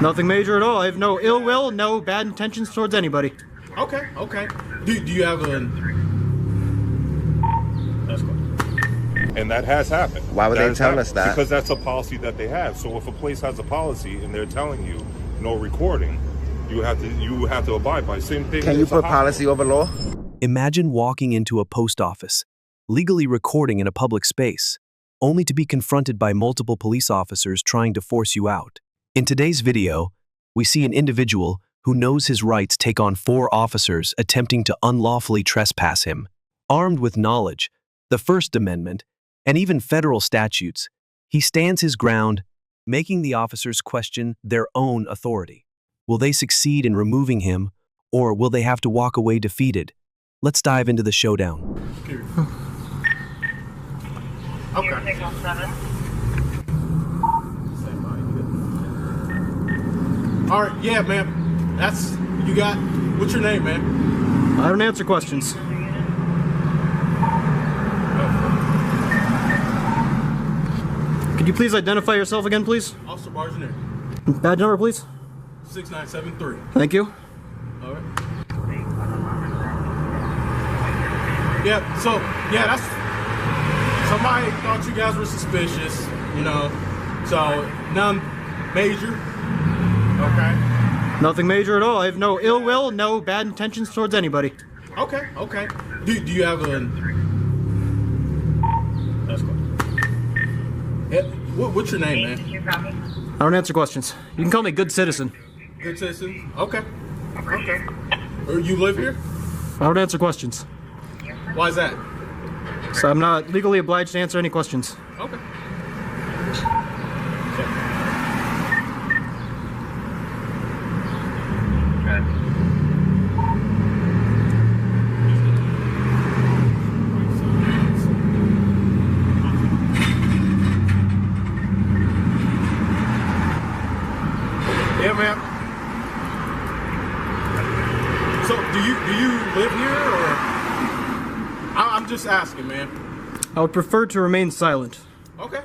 Nothing major at all. I have no ill will, no bad intentions towards anybody. Okay, okay. Do you have a... That's cool. And that has happened. Why would they tell us that? Because that's a policy that they have. So if a place has a policy and they're telling you no recording, you have to abide by. Same thing. Can you put policy over law? Imagine walking into a post office, legally recording in a public space, only to be confronted by multiple police officers trying to force you out. In today's video, we see an individual who knows his rights take on 4 officers attempting to unlawfully trespass him. Armed with knowledge, the First Amendment, and even federal statutes, he stands his ground, making the officers question their own authority. Will they succeed in removing him, or will they have to walk away defeated? Let's dive into the showdown. Okay. All right, yeah, man. That's, you got, what's your name, man? I don't answer questions. Could you please identify yourself again, please? Officer Bargener. Badge number, please. 6973. Thank you. All right. Yeah, so, yeah, that's, somebody thought you guys were suspicious, you know, so none major. Okay. Nothing major at all. I have no ill will, no bad intentions towards anybody. Okay, okay. Do you have a... That's cool. Yeah, what's your name, man? I don't answer questions. You can call me Good Citizen. Good citizen? Okay. Okay. You live here? I don't answer questions. Why is that? So I'm not legally obliged to answer any questions. Okay. Yeah, man. So, do you live here, or? I'm just asking, man. I would prefer to remain silent. Okay.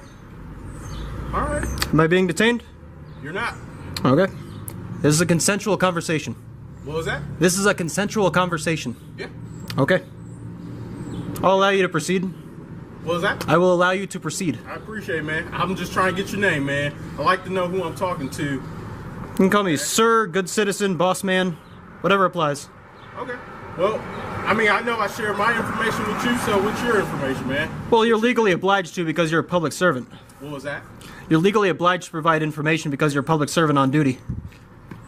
All right. Am I being detained? You're not. Okay. This is a consensual conversation. What was that? This is a consensual conversation. Yeah. Okay. I'll allow you to proceed. What was that? I will allow you to proceed. I appreciate it, man. I'm just trying to get your name, man. I like to know who I'm talking to. You can call me Sir, Good Citizen, Boss Man, whatever applies. Okay. Well, I mean, I know I share my information with you, so what's your information, man? Well, you're legally obliged to because you're a public servant. What was that? You're legally obliged to provide information because you're a public servant on duty.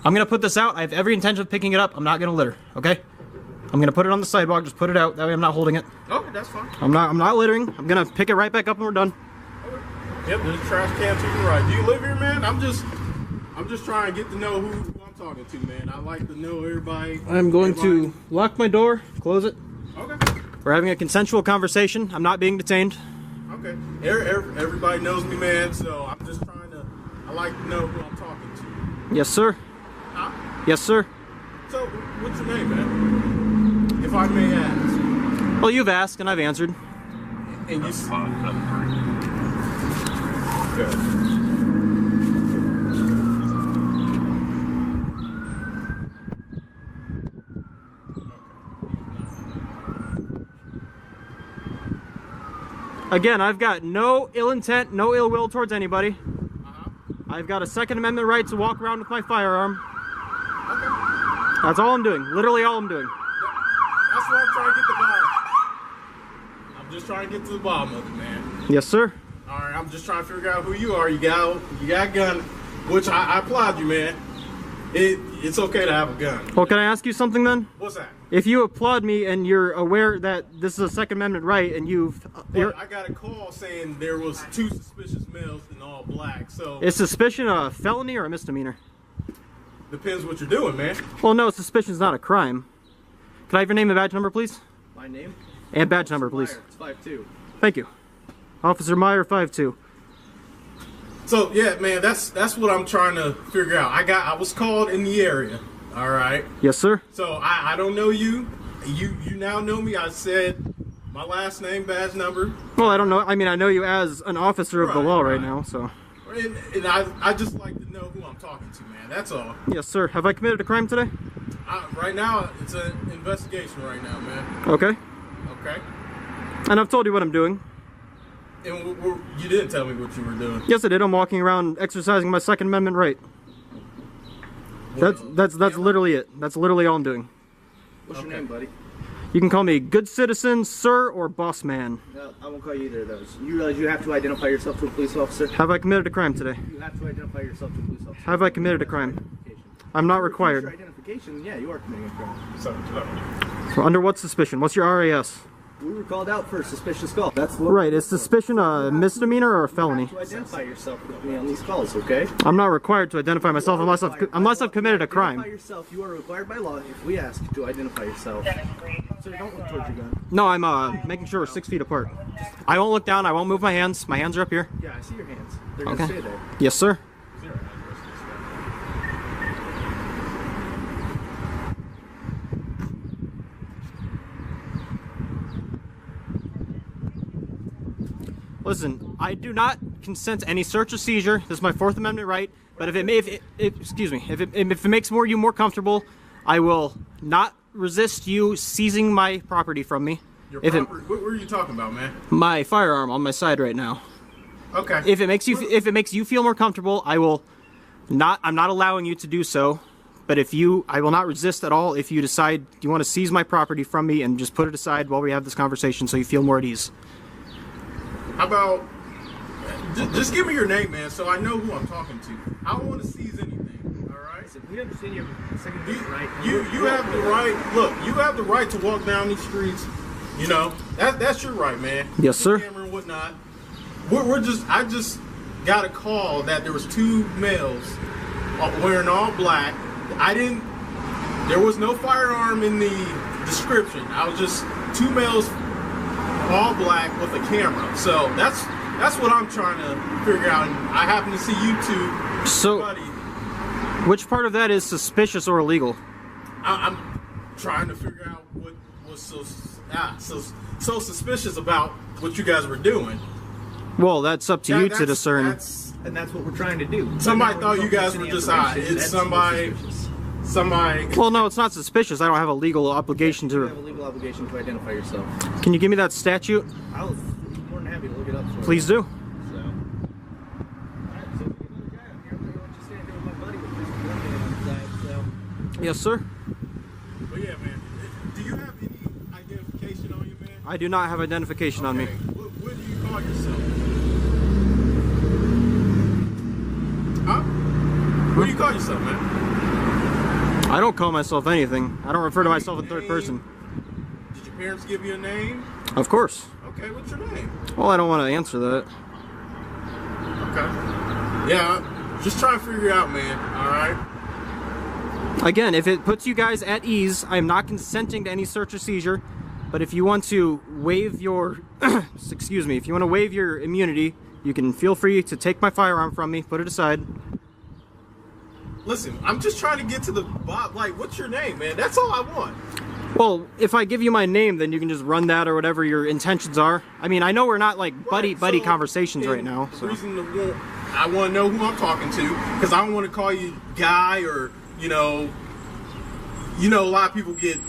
I'm going to put this out. I have every intention of picking it up. I'm not going to litter, okay? I'm going to put it on the sidewalk. Just put it out. That way I'm not holding it. Okay, that's fine. I'm not littering. I'm going to pick it right back up when we're done. Okay. Yep, there's a trash can to the right. Do you live here, man? I'm just trying to get to know who I'm talking to, man. I like to know everybody. I'm going to lock my door, close it. Okay. We're having a consensual conversation. I'm not being detained. Okay. Everybody knows me, man, so I'm just trying to, I like to know who I'm talking to. Yes, sir. Huh? Yes, sir. So, what's your name, man? If I may ask. Well, you've asked and I've answered. And you... Okay. Again, I've got no ill intent, no ill will towards anybody. I've got a Second Amendment right to walk around with my firearm. Okay. That's all I'm doing. Literally all I'm doing. That's what I'm trying to get to the bottom. I'm just trying to get to the bottom of it, man. Yes, sir. All right, I'm just trying to figure out who you are. You got a gun, which I applaud you, man. It's okay to have a gun. Well, can I ask you something then? What's that? If you applaud me and you're aware that this is a Second Amendment right and I got a call saying there was 2 suspicious males in all black, so... Is suspicion a felony or a misdemeanor? Depends what you're doing, man. Well, no, suspicion is not a crime. Can I have your name and badge number, please? My name? And badge number, please. It's 5'2". Thank you. Officer Meyer, 5'2". So, yeah, man, that's what I'm trying to figure out. I was called in the area. All right. Yes, sir. So I don't know you. You now know me. I said my last name, badge number. Well, I don't know. I mean, I know you as an officer of the law right now, so. And I just like to know who I'm talking to, man. That's all. Yes, sir. Have I committed a crime today? Right now, it's an investigation right now, man. Okay. Okay. And I've told you what I'm doing. And you didn't tell me what you were doing. Yes, I did. I'm walking around exercising my Second Amendment right. That's literally it. That's literally all I'm doing. What's your name, buddy? You can call me good citizen, sir, or boss man. No, I won't call you either of those. You realize you have to identify yourself to a police officer? Have I committed a crime today? You have to identify yourself to a police officer. Have I committed a crime? I'm not required. For identification, yeah, you are committing a crime. So under what suspicion? What's your RAS? We were called out for a suspicious call. That's what. Right, is suspicion a misdemeanor or a felony? You have to identify yourself with me on these calls, okay? I'm not required to identify myself unless I've committed a crime. Identify yourself. You are required by law if we ask to identify yourself. So don't look towards your gun. No, I'm making sure we're 6 feet apart. I won't look down. I won't move my hands. My hands are up here. Yeah, I see your hands. They're Okay. gonna stay there. Yes, sir. Listen, I do not consent to any search or seizure. This is my Fourth Amendment right. But if it makes you more comfortable, I will not resist you seizing my property from me. Your property? What were you talking about, man? My firearm on my side right now. Okay. If it makes you feel more comfortable, I'm not allowing you to do so. But I will not resist at all if you decide you want to seize my property from me and just put it aside while we have this conversation so you feel more at ease. How about just give me your name, man, so I know who I'm talking to. I don't want to seize anything. All right. Listen, we understand you have a Second Amendment right. You have the right. Look, you have the right to walk down these streets. You know that's your right, man. Yes, sir. Camera and whatnot. I just got a call that there was 2 males wearing all black. There was no firearm in the description. I was just 2 males all black with a camera. So that's what I'm trying to figure out. And I happen to see you two. So, buddy. Which part of that is suspicious or illegal? I'm trying to figure out what was so suspicious about what you guys were doing. Well, that's up to you to discern. And that's what we're trying to do. Somebody thought you guys were just it's somebody. Well, no, it's not suspicious. I don't have a legal obligation You have a to. legal obligation to identify yourself. Can you give me that statute? I was more than happy to look it up for you. Please do. So. Alright, so we get another guy up here. I'm gonna let you stand here with my buddy with this one man on the side, so. Yes, sir. But yeah, man. Do you have any identification on you, man? I do not have identification on me. What do you call yourself? Huh? What do you call yourself, man? I don't call myself anything. I don't refer to myself in third person. Did your parents give you a name? Of course. Okay, what's your name? Well, I don't want to answer that. Okay. Yeah, just trying to figure out, man. All right. Again, if it puts you guys at ease, I am not consenting to any search or seizure. But if you want to waive your, excuse me, if you want to waive your immunity, you can feel free to take my firearm from me, put it aside. Listen, I'm just trying to get to the bottom. Like, what's your name, man? That's all I want. Well, if I give you my name, then you can just run that or whatever your intentions are. I mean, I know we're not like buddy conversations right now. The So. reason I want to know who I'm talking to, because I don't want to call you guy or a lot of people get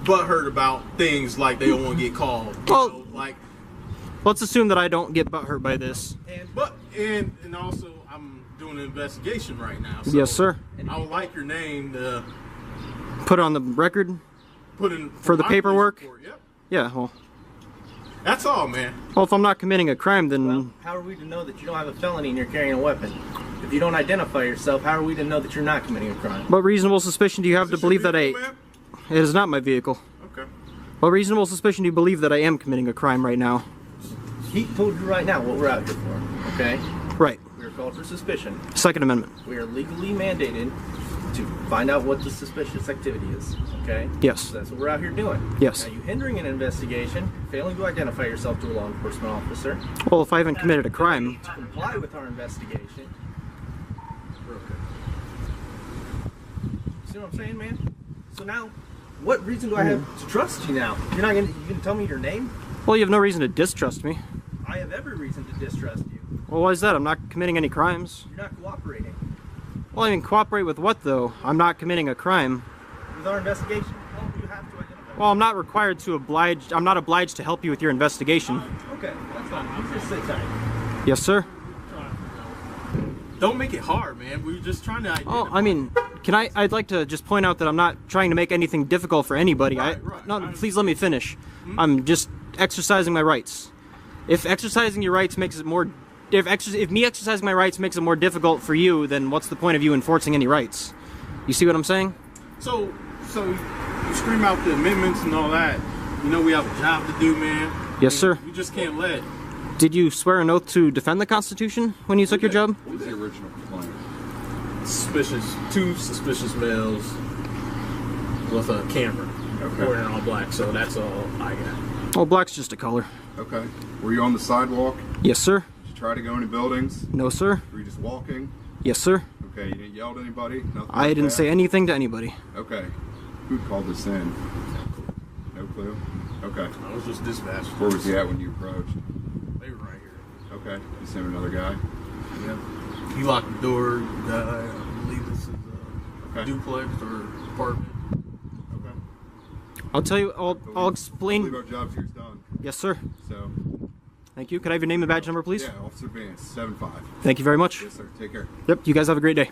butthurt about things like they don't want to get called. Well, like, let's assume that I don't get butthurt by this. and also I'm doing an investigation right now. So Yes, sir. I would like your name to Put it on the record. put in For the my paperwork? police report. Yep. Yeah. Well, That's all, man. if I'm not committing a crime, then Well, how are we to know that you don't have a felony and you're carrying a weapon? If you don't identify yourself, how are we to know that you're not committing a crime? what reasonable suspicion do you have to Is this your believe that vehicle, man? it is not my vehicle? Okay. What reasonable suspicion do you believe that I am committing a crime right now? He told you right now what we're out here for, okay? Right. We're called for suspicion. Second Amendment. We are legally mandated to find out what the suspicious activity is, okay? Yes. So that's what we're out here doing. Yes. Now, you hindering an investigation, failing to identify yourself to a law enforcement officer, Well, if I haven't committed a crime, to comply with our investigation. We're okay. See what I'm saying, man? So now, what reason do I have to trust you now? You're not gonna tell me your name? well, you have no reason to distrust me. I have every reason to distrust you. Well, why is that? I'm not committing any crimes. You're not cooperating Well, I mean, cooperate with what, though? I'm not committing a crime. with our investigation. Oh, you have to identify. Well, I'm not required to oblige. I'm not obliged to help you with your investigation. Okay, that's fine. You just sit tight. Yes, sir. Don't make it hard, man. We were just trying to identify. Oh, I mean, I'd like to just point out that I'm not trying to make anything difficult for anybody. Right. No, please let me finish. I'm just exercising my rights. If exercising your rights makes it more, if me exercising my rights makes it more difficult for you, then what's the point of you enforcing any rights? You see what I'm saying? So you scream out the amendments and all that. You know we have a job to do, man. Yes, sir. We just can't let. Did you swear an oath to defend the Constitution when you took your job? What was the original complaint? Two suspicious males with a camera. Okay. Wearing all black, so that's all I got. Well, black's just a color. Okay. Were you on the sidewalk? Yes, sir. Did you try to go into buildings? No, sir. Were you just walking? Yes, sir. Okay. You didn't yell at anybody? Nothing I like didn't that? say anything to anybody. Okay. Who called this in? No clue? Okay. I was just dispatched. Where was he at when you approached? They were right here. Okay. You sent another guy? Yeah. He locked the door. I believe this is a Okay. duplex or apartment. Okay. I'll tell you. I'll I believe explain. our job's here's done. Yes, sir. So, Thank you. Could I have your name and badge number, please? yeah, Officer Vance, 7-5. Thank you very much. Yes, sir. Take care. Yep. You guys have a great day.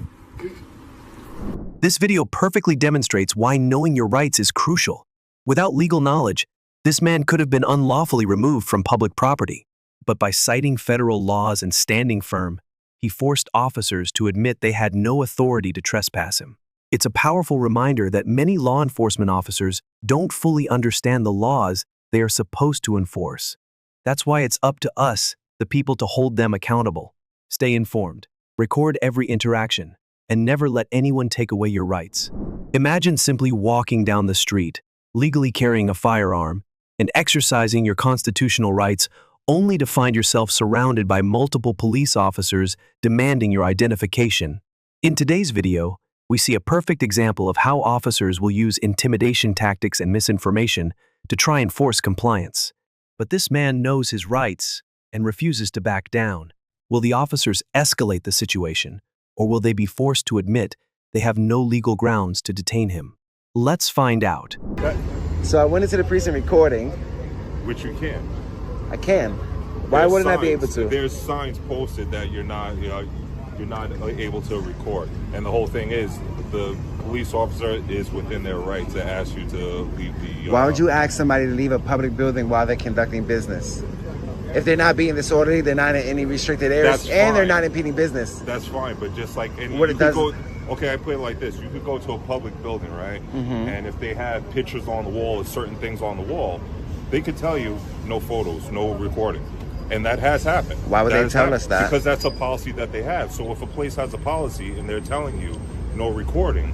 This video perfectly demonstrates why knowing your rights is crucial. Without legal knowledge, this man could have been unlawfully removed from public property. But by citing federal laws and standing firm, he forced officers to admit they had no authority to trespass him. It's a powerful reminder that many law enforcement officers don't fully understand the laws they are supposed to enforce. That's why it's up to us, the people, to hold them accountable. Stay informed, record every interaction, and never let anyone take away your rights. Imagine simply walking down the street, legally carrying a firearm, and exercising your constitutional rights only to find yourself surrounded by multiple police officers demanding your identification. In today's video, we see a perfect example of how officers will use intimidation tactics and misinformation to try and force compliance. But this man knows his rights and refuses to back down. Will the officers escalate the situation, or will they be forced to admit they have no legal grounds to detain him? Let's find out. So I went into the precinct recording. Which you can. I can. Why There's wouldn't I be signs- able to? There's signs posted that you're not able to record, and the whole thing is the police officer is within their right to ask you to leave the. Why would you ask somebody to leave a public building while they're conducting business? If they're not being disorderly, they're not in any restricted areas, That's and they're fine. not impeding business. That's fine, but just like any, What you it could does- go. Okay, I put it like this: you could go to a public building, right? And if they have pictures on the wall or certain things on the wall, they could tell you no photos, no recording. And that has happened. Why would That they has tell happened. us that? Because that's a policy that they have. So if a place has a policy and they're telling you no recording,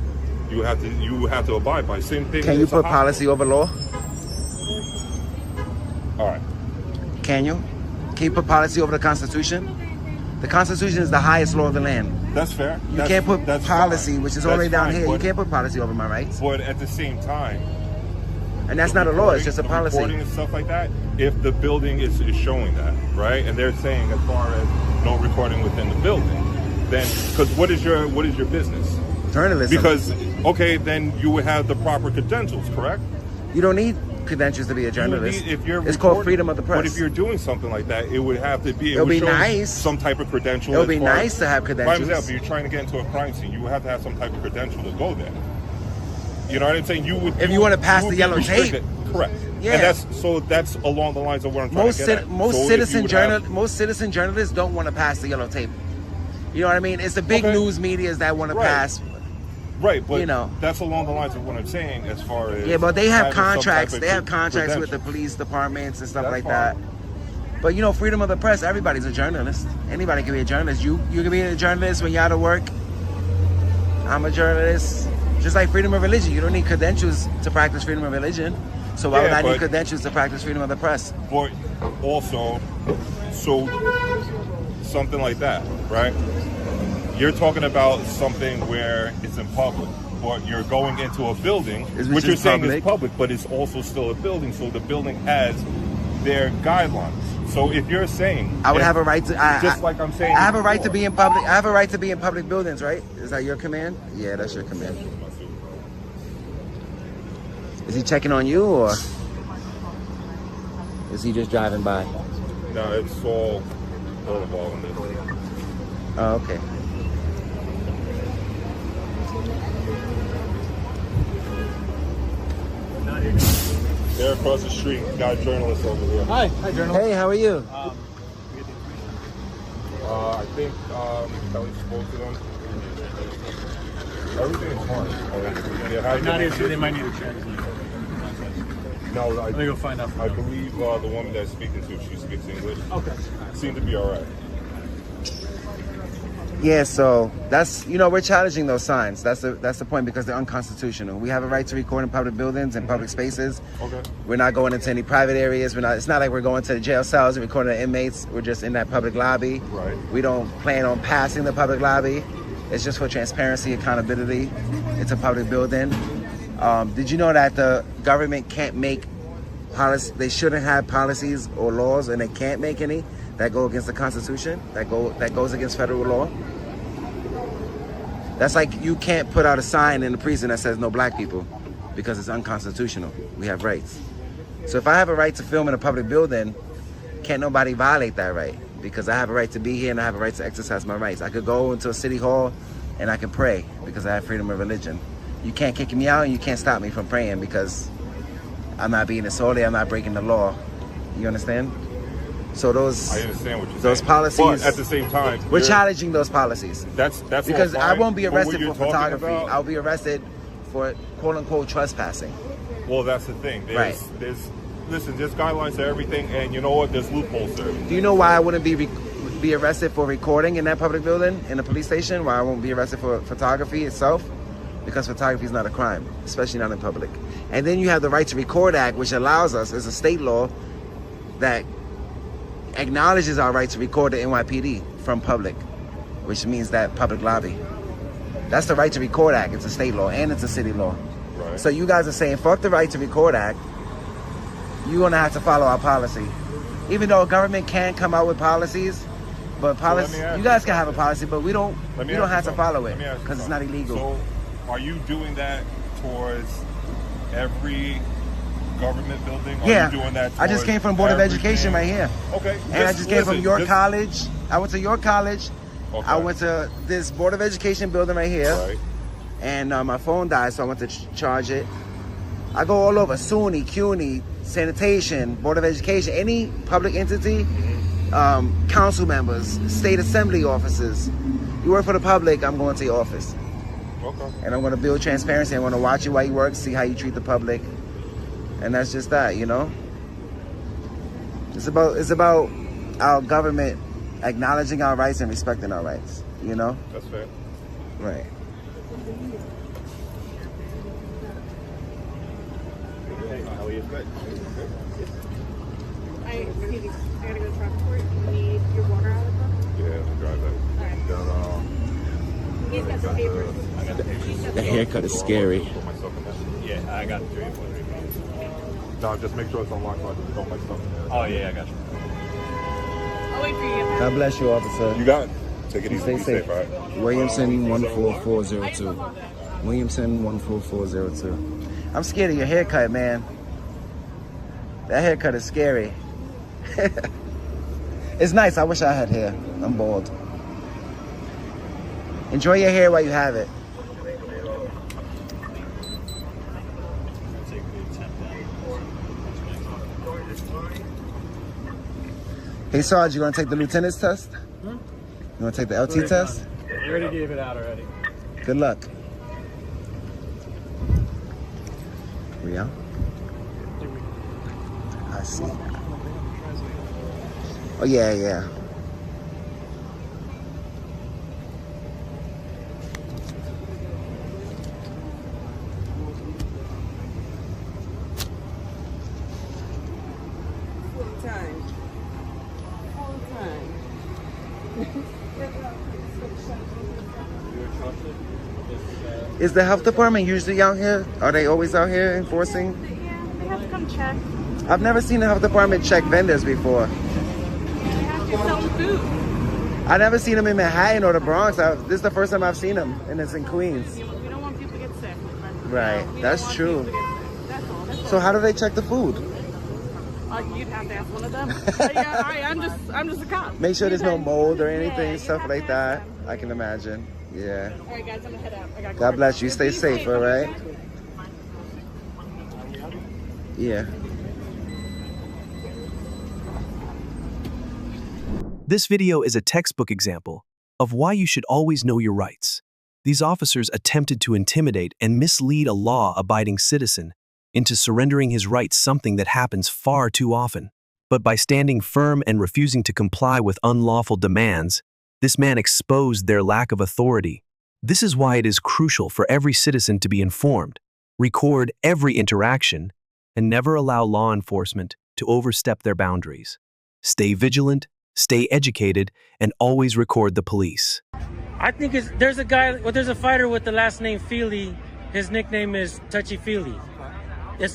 you have to abide by. Same thing. Can you as a put hospital. policy over law? All right. Can you? Can you put policy over the Constitution? The Constitution is the highest law of the land. That's fair. You can't put that's policy, fine. which is all the way That's down fine, here. You but- can't put policy over my rights. But at the same time, And that's the not a law, it's recording- just a the policy. recording and stuff like that, if the building is showing that, right? And they're saying as far as no recording within the building, then because what is your business? Journalism. Because okay, then you would have the proper credentials, correct? You don't need credentials to be a You would journalist. need- if you're It's called recording- freedom of the press. But if you're doing something like that, it would have to be. It'll would be show nice. Some type of credential. It'll as be far as- nice to have Prime credentials. example, you're trying to get into a crime scene, you would have to have some type of credential to go there. You know what I'm saying? You would. If you wanna pass would the be yellow tape. restricted. Correct. Yeah. And that's along the lines of what I'm trying to get at. So if you would have- Most citizen journalists don't want to pass the yellow tape. You know what I mean? It's the big Okay. news medias that want to Right. pass. Right, but you know. that's along the lines of what I'm saying as far as Yeah, but they have having some contracts. type of They have contracts with the credential. police departments and stuff That's like fine. that. But you know, freedom of the press. Everybody's a journalist. Anybody can be a journalist. You can be a journalist when you're out of work. I'm a journalist. Just like freedom of religion, you don't need credentials to practice freedom of religion. So why Yeah, would I need but- credentials to practice freedom of the press? But also, so something like that, right? You're talking about something where it's in public, but you're going into a building, Which which is you're saying public. is public, but it's also still a building. So the building has their guidelines. So if you're saying, I would have a right to. just like I'm saying, I have a right to before. be in public. I have a right to be in public buildings, right? Is that your command? Yeah, that's your command. Is he checking on you, or is he just driving by? No, it's all involved in this. Oh, okay. They're across the street. Got a journalist over here. Hi, journalist. Hey, how are you? I think Kelly spoke to them. Everything is fine. Not here, they might need a check. No, Let me go find out. I believe the woman that's speaking to, she speaks English. Okay. Seemed to be all right. Yeah, so that's, we're challenging those signs. That's the point, because they're unconstitutional. We have a right to record in public buildings and public spaces. Okay. We're not going into any private areas. It's not like we're going to the jail cells and recording the inmates. We're just in that public lobby. Right. We don't plan on passing the public lobby. It's just for transparency, accountability. It's a public building. Did you know that the government can't make policy? They shouldn't have policies or laws, and they can't make any that go against the Constitution, that goes against federal law. That's like you can't put out a sign in the prison that says no black people, because it's unconstitutional. We have rights. So if I have a right to film in a public building, can't nobody violate that right, because I have a right to be here and I have a right to exercise my rights. I could go into a city hall and I can pray because I have freedom of religion. You can't kick me out and you can't stop me from praying because I'm not being disorderly, I'm not breaking the law. You understand? So I understand what you're those saying. policies, But at the same time, we're challenging those policies. That's because all I fine, won't be but what arrested you're for talking photography. about- I'll be arrested for quote unquote trespassing. Well, that's the thing. Right. Listen, there's guidelines to everything, and you know what? There's loopholes there. Do you know why I wouldn't be arrested for recording in that public building, in a police station? Why I won't be arrested for photography itself? Because photography is not a crime, especially not in public. And then you have the Right to Record Act, which allows us, as a state law, that acknowledges our right to record the NYPD from public, which means that public lobby. That's the Right to Record Act. It's a state law and it's a city law. Right. So you guys are saying, fuck the Right to Record Act. You're gonna have to follow our policy. Even though government can come out with policies, but policy, you guys can have a policy, but we don't have to follow it because it's not illegal. So are you doing that towards every government building? Are Yeah, you doing that I just came from Board of Education right here. Okay. And I just came from York College. I went to York College. Okay. I went to this Board of Education building right here. Right. And my phone died, so I went to charge it. I go all over, SUNY, CUNY, sanitation, Board of Education, any public entity, council members, state assembly officers. You work for the public, I'm going to your office. Okay. And I'm going to build transparency. I'm going to watch you while you work, see how you treat the public. And that's just that, It's about our government acknowledging our rights and respecting our rights, That's fair. Right. I gotta go to traffic court. You need your water out of the book? Yeah, drive that. Alright. He's got some papers. The haircut is scary. Yeah, I got the 3 and 4. No, just make sure it's unlocked so I can throw my stuff in there. Oh, yeah, I got you. I'll wait for you to get back. God bless you, officer. You got it. Take it easy. Stay Be safe. all right? Williamson 14402. Williamson 14402. I'm scared of your haircut, man. That haircut is scary. It's nice. I wish I had hair. I'm bald. Enjoy your hair while you have it. Hey Sarge, you gonna take the lieutenant's test? You wanna take the LT test? We already gave it out already. Good luck. We out? I see. Oh yeah. Is the health department usually out here? Are they always out here enforcing? Yeah, they have to come check. I've never seen the health department check vendors before. He's selling food. I never seen him in Manhattan or the Bronx. This is the first time I've seen him, and it's in Queens. We don't want people to get sick. Right, We don't that's want true. people to get sick. That's all. That's So all. how do they check the food? You'd have to ask one of them. But yeah, I'm just a cop. Make sure there's no mold or anything, Yeah, stuff you like have to that. ask them. I can imagine. Yeah. All right, guys, I'm gonna head out. I got God bless you. Stay safe, all right? Yeah. This video is a textbook example of why you should always know your rights. These officers attempted to intimidate and mislead a law-abiding citizen into surrendering his rights, something that happens far too often. But by standing firm and refusing to comply with unlawful demands, this man exposed their lack of authority. This is why it is crucial for every citizen to be informed, record every interaction, and never allow law enforcement to overstep their boundaries. Stay vigilant, stay educated, and always record the police. I think there's a fighter with the last name Feely. His nickname is Touchy Feely.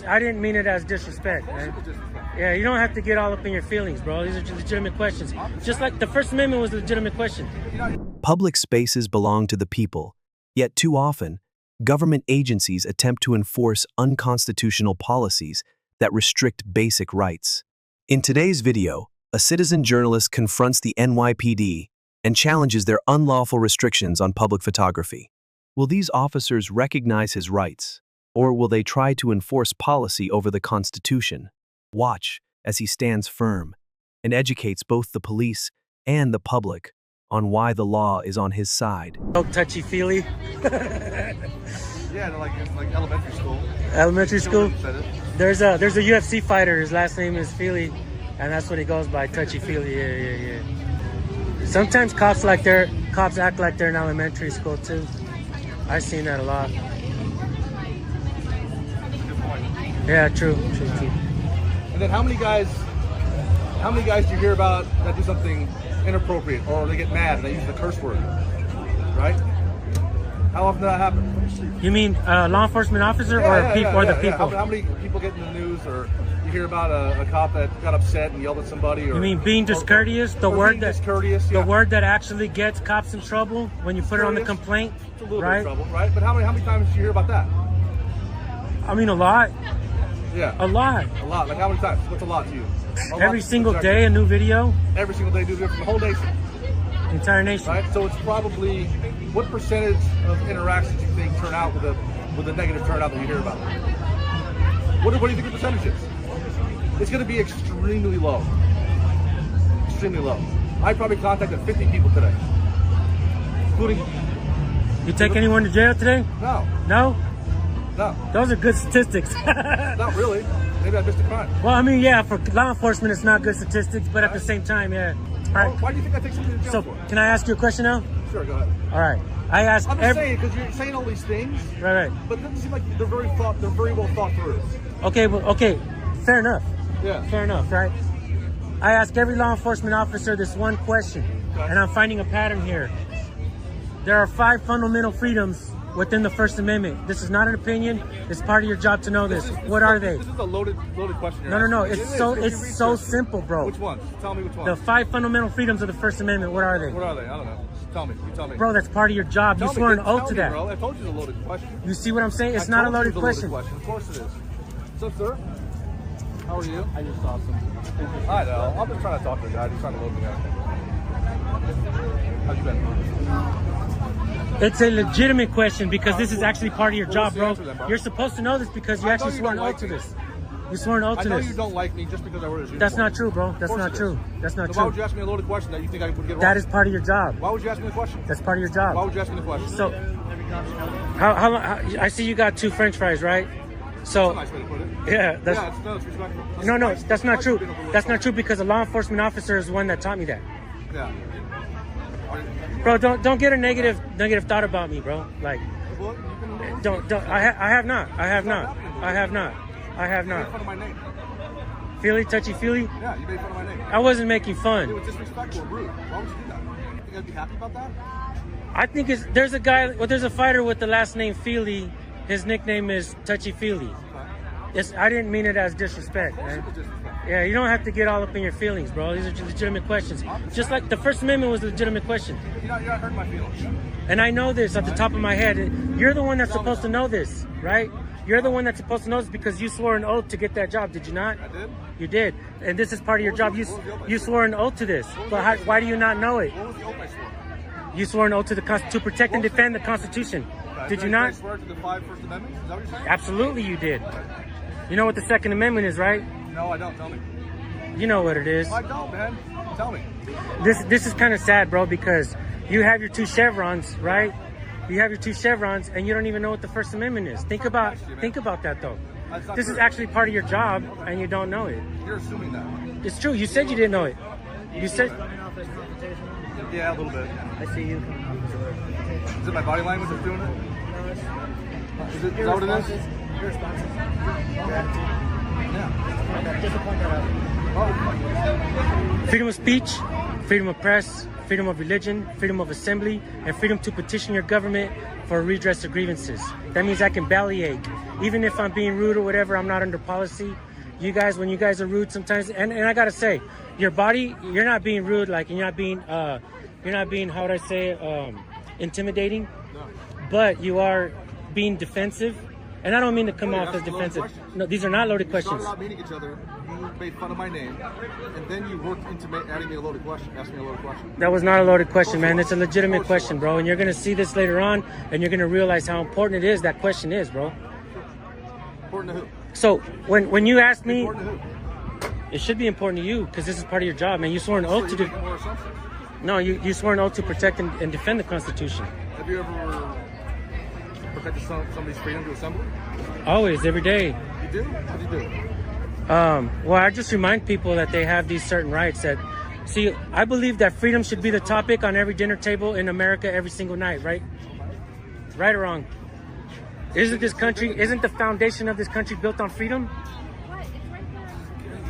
I didn't mean it as disrespect, man. Yeah, you don't have to get all up in your feelings, bro. These are legitimate questions. Just like the First Amendment was a legitimate question. Public spaces belong to the people, yet too often, government agencies attempt to enforce unconstitutional policies that restrict basic rights. In today's video, a citizen journalist confronts the NYPD and challenges their unlawful restrictions on public photography. Will these officers recognize his rights, or will they try to enforce policy over the Constitution? Watch as he stands firm and educates both the police and the public on why the law is on his side. Oh, Touchy Feely. Yeah, like elementary school. Elementary school. Said it. There's a UFC fighter. His last name is Feely, and that's what he goes by, Touchy Feely. Yeah. Sometimes cops act like they're in elementary school too. I've seen that a lot. Yeah, true. And then how many guys do you hear about that do something inappropriate, or they get mad and they use the curse word, right? How often does that happen? You mean law enforcement officer or the people? How many people get in the news, or you hear about a cop that got upset and yelled at somebody? Or, you mean being discourteous? The word that actually gets cops in trouble when you put it on the complaint, it's a little right? bit of trouble, right? But how many times do you hear about that? I mean, a lot. Yeah. A lot. A lot. Like how many times? What's a lot to you? Every single day, a new video. Every single day, do it from the whole nation. The entire nation. Right. So it's probably what percentage of interactions you think turn out with a negative turnout that you hear about? What do you think the percentage is? It's going to be extremely low. Extremely low. I probably contacted 50 people today, including. You take anyone to jail today? No. No. No. Those are good statistics. Not really. Maybe I missed a crime. Well, I mean, yeah, for law enforcement, it's not good statistics, but at the same time, yeah. All right. Why do you think I take somebody to jail So, for? can I ask you a question now? Sure, go ahead. All right. I asked. I'm just saying, because you're saying all these things, Right. but it doesn't seem like they're very well thought through. Okay. Well, okay. Fair enough. Yeah. Fair enough, right? I ask every law enforcement officer this one question, and I'm finding a pattern here. There are 5 fundamental freedoms within the First Amendment. This is not an opinion. It's part of your job to know this. What are they? This is a loaded question. No. It's so simple, bro. Which ones? Tell me which ones. The 5 fundamental freedoms of the First Amendment. What are they? What are they? I don't know. Tell me. You tell me. Bro, that's part of your job. You swore an oath to that. Bro. I told you it's a loaded question. You see what I'm saying? It's not a loaded question. Of course it is. What's up, sir? How are you? I just saw some. I know. I'm just trying to talk to the guy. He's trying to load me up. How've you been? It's a legitimate question because this is actually part of your job, bro. Answer then, bro. You're supposed to know this because you actually swore an oath to this. You swore an oath to I know this. you don't like me just because I wear this uniform. That's not true, bro. That's not true. That's not So true. why would you ask me a loaded question that you think I would get wrong? That is part of your job. Why would you ask me the question? That's part of your job. Why would you ask me the question? So, how I see you got 2 French fries, right? So, That's a nice way to put it. yeah, It's respectful. no, that's not true. That's not true because a law enforcement officer is the one that taught me that. Yeah. Bro, don't get a negative thought about me, bro. Like, Well, you can don't. I have not. You made fun of my name. Feely, Touchy Feely. Yeah, you made fun of my name. I wasn't making It fun. was disrespectful, rude. Why would you do that? You think I'd be happy about that? I think there's a fighter with the last name Feely. His nickname is Touchy Feely. I didn't mean it as disrespect, man. Disrespectful. Yeah, you don't have to get all up in your feelings, bro. These are legitimate questions. Just like the First Amendment was a legitimate question. You're not hurting my feelings. And I know this off the top of my head. You're the one that's supposed to know this, right? You're the one that's supposed to know this because you swore an oath to get that job, did you not? I did. You did. And this is part of your job. You swore an oath to this. But why do you not know it? What was the oath I swore? You swore an oath to protect and defend the Constitution. Did you not? I swear to the 5 First Amendments? Is that what you're saying? Absolutely you did. You know what the Second Amendment is, right? No, I don't. Tell me. You know what it is. I don't, man. Tell me. This is kind of sad, bro, because you have your 2 chevrons, right? You have your 2 chevrons, and you don't even know what the First Amendment is. Think about that, though. This is actually part of your job, and you don't know it. You're assuming that. It's true. You said you didn't know it. You said. Yeah, a little bit. I see you. Is it my body language that's doing it? Is that what it is? Your responses. Yeah. Just to point that out. Freedom of speech, freedom of press, freedom of religion, freedom of assembly, and freedom to petition your government for redress of grievances. That means I can bellyache. Even if I'm being rude or whatever, I'm not under policy. You guys, when you guys are rude sometimes, and I gotta say, your body, you're not being rude, like, you're not being, how would I say it, intimidating, but you are being defensive. And I don't mean to come off as defensive. No, these are not loaded questions. We started out meeting each other, you made fun of my name, and then you worked into adding me a loaded question, asking me a loaded question. That was not a loaded question, man. It's a legitimate question, bro. And you're going to see this later on, and you're going to realize how important it is that question is, bro. Important to who? So, when you asked me, Important to who? it should be important to you, because this is part of your job, man. You swore an oath to do... More assumptions. No, you swore an oath to protect and defend the Constitution. Have you ever protected somebody's freedom to assembly? Always, every day. You do? What do you do? Well, I just remind people that they have these certain rights that... See, I believe that freedom should be the topic on every dinner table in America every single night, right? Right or wrong? Isn't the foundation of this country built on freedom?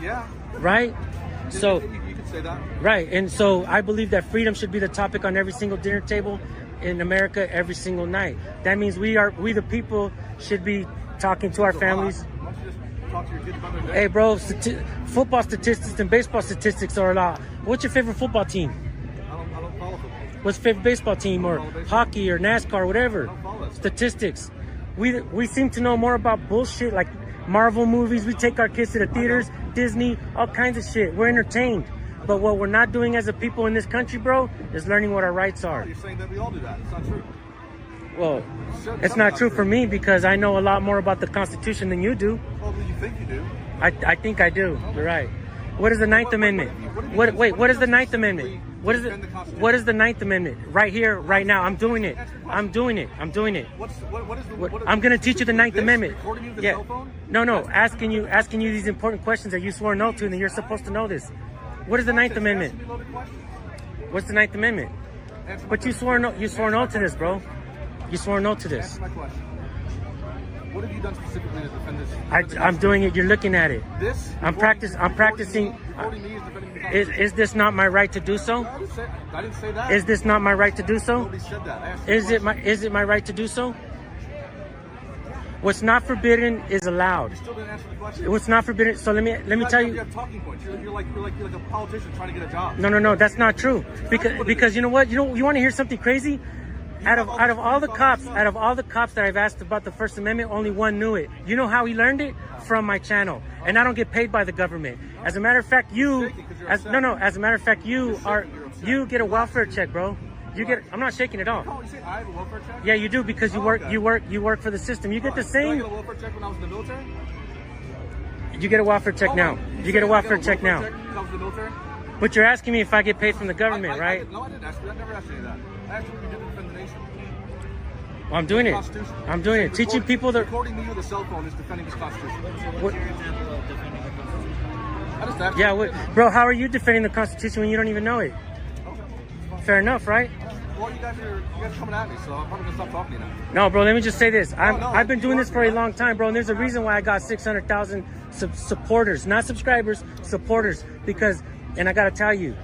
Yeah. Right? So... You could say that. Right, and so I believe that freedom should be the topic on every single dinner table in America every single night. That means we the people should be talking to our families. Why don't you just talk to your kids about their day? Hey bro, football statistics and baseball statistics are a lot. What's your favorite football team? I don't follow football. What's your favorite baseball team, or hockey or NASCAR, whatever? I don't follow that. Statistics. We seem to know more about bullshit like Marvel movies. We take our kids to the theaters, Disney, all kinds of shit. We're entertained. But what we're not doing as a people in this country, bro, is learning what our rights are. You're saying that we all do that. It's not true. Well, it's not true for me because I know a lot more about the Constitution than you do. Well, you think you do. I think I do. You're right. What is the Ninth Amendment? What is the Ninth Amendment? What is the Ninth Amendment? Right here, right now. I'm doing it. I'm doing it. I'm gonna teach you the Ninth Amendment. Yeah. No. Asking you these important questions that you swore no to, and you're supposed to know this. What is the Ninth Amendment? What's the Ninth Amendment? But you swore no to this, bro. You swore no to this. Answer my question. What have you done specifically to defend this? I'm doing it. You're looking at it. This? I'm practicing. Is this not my right to do so? I didn't say that. Is this not my right to do so? Nobody said that. Is it my right to do so? What's not forbidden is allowed. You still didn't answer the question. What's not forbidden? So let me tell you. You have talking points. You're like a politician trying to get a job. No. That's not true. Because you know what? You want to hear something crazy? Out of all the cops that I've asked about the First Amendment, only one knew it. You know how he learned it? From my channel. And I don't get paid by the government. As a matter of fact, you get a welfare check, bro. I'm not shaking it off. You say I have a welfare check? Yeah, you do, because you work for the system. You get the same. Did I get a welfare check when I was in the military? You get a welfare check now. You get a welfare check now. When I was in the military? But you're asking me if I get paid from the government, right? No, I didn't ask you that. I never asked you that. I asked you what you did to defend the nation. Well, I'm doing it. I'm doing it. Teaching people that. Recording me with a cell phone is defending this Constitution. What? I just asked Yeah, bro, how are you defending the Constitution when you don't even know it? Fair enough, right? Well, you guys are coming at me, so I'm probably gonna stop talking to you now. No, bro, let me just say this. I've been doing this for a long time, bro, and there's a reason why I got 600,000 supporters, not subscribers, supporters, because, and I gotta tell you,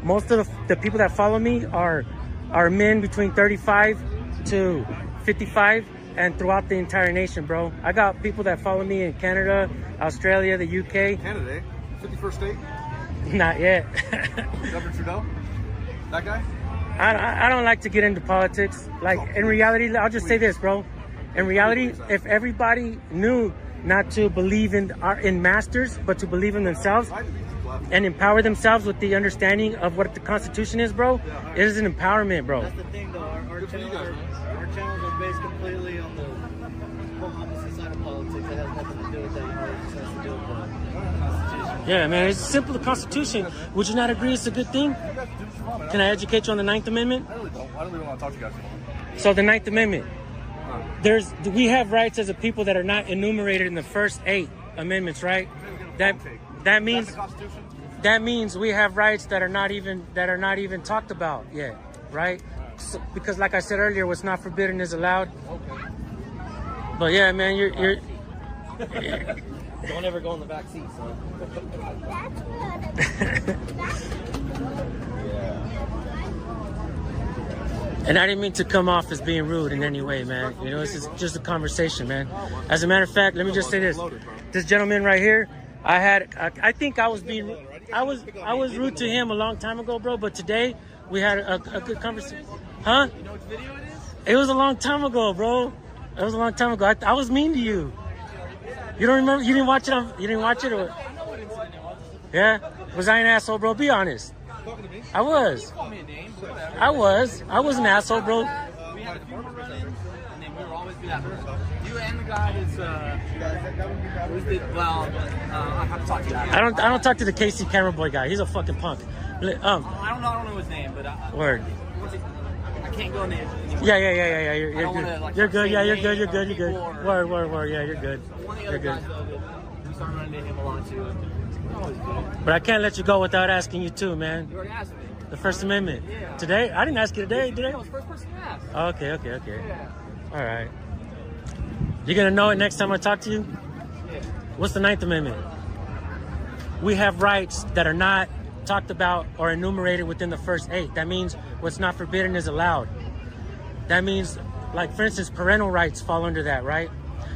most of the people that follow me are men between 35 to 55 and throughout the entire nation, bro. I got people that follow me in Canada, Australia, the UK. Canada? 51st state? Not yet. Governor Trudeau? That guy? I don't like to get into politics. Like, in reality, I'll just say this, bro. In reality, if everybody knew not to believe in masters, but to believe in themselves and empower themselves with the understanding of what the Constitution is, bro, it is an empowerment, bro. That's the thing, though. Our channels are based completely on the whole opposite side of politics. It has nothing to do with that. It just has to do with the Constitution. Yeah, man, it's simple. The Constitution. Would you not agree it's a good thing? Can I educate you on the 9th Amendment? I really don't. I don't really want to talk to you guys anymore. So the 9th Amendment. We have rights as a people that are not enumerated in the first 8 amendments, right? That means we have rights that are not even talked about yet, right? So, because like I said earlier, what's not forbidden is allowed. But yeah, man, you're Don't ever go in the back seat, son. And I didn't mean to come off as being rude in any way, man. You know, it's just a conversation, man. As a matter of fact, let me just say this. This gentleman right here, I think I was rude to him a long time ago, bro, but today we had a good conversation. Huh? You know which video it is? It was a long time ago, bro. It was a long time ago. I was mean to you. You don't remember? You didn't watch it? You didn't watch it? Or? I know what incident it was. Yeah? Was I an asshole, bro? Be honest. I was. Call me a name, but whatever. I was an asshole, bro. We had a few more run-ins, and then we were always be that person. You and the guy is, I have to talk to you. I don't talk to the KC camera boy guy. He's a fucking punk. I don't know his name, but Word. I can't go in there. Yeah. You're good. You're good. Yeah, you're good. Word. Yeah, you're good. One of the other guys, though, we started running into him a lot too. Always good. But I can't let you go without asking you too, man. You already asked me. The First Amendment. Yeah. Today? I didn't ask you today, did I? I was the first person to ask. Okay. Yeah. All right. You gonna know it next time I talk to you? Yeah. What's the 9th Amendment? We have rights that are not talked about or enumerated within the first 8. That means what's not forbidden is allowed. That means, like, for instance, parental rights fall under that, right?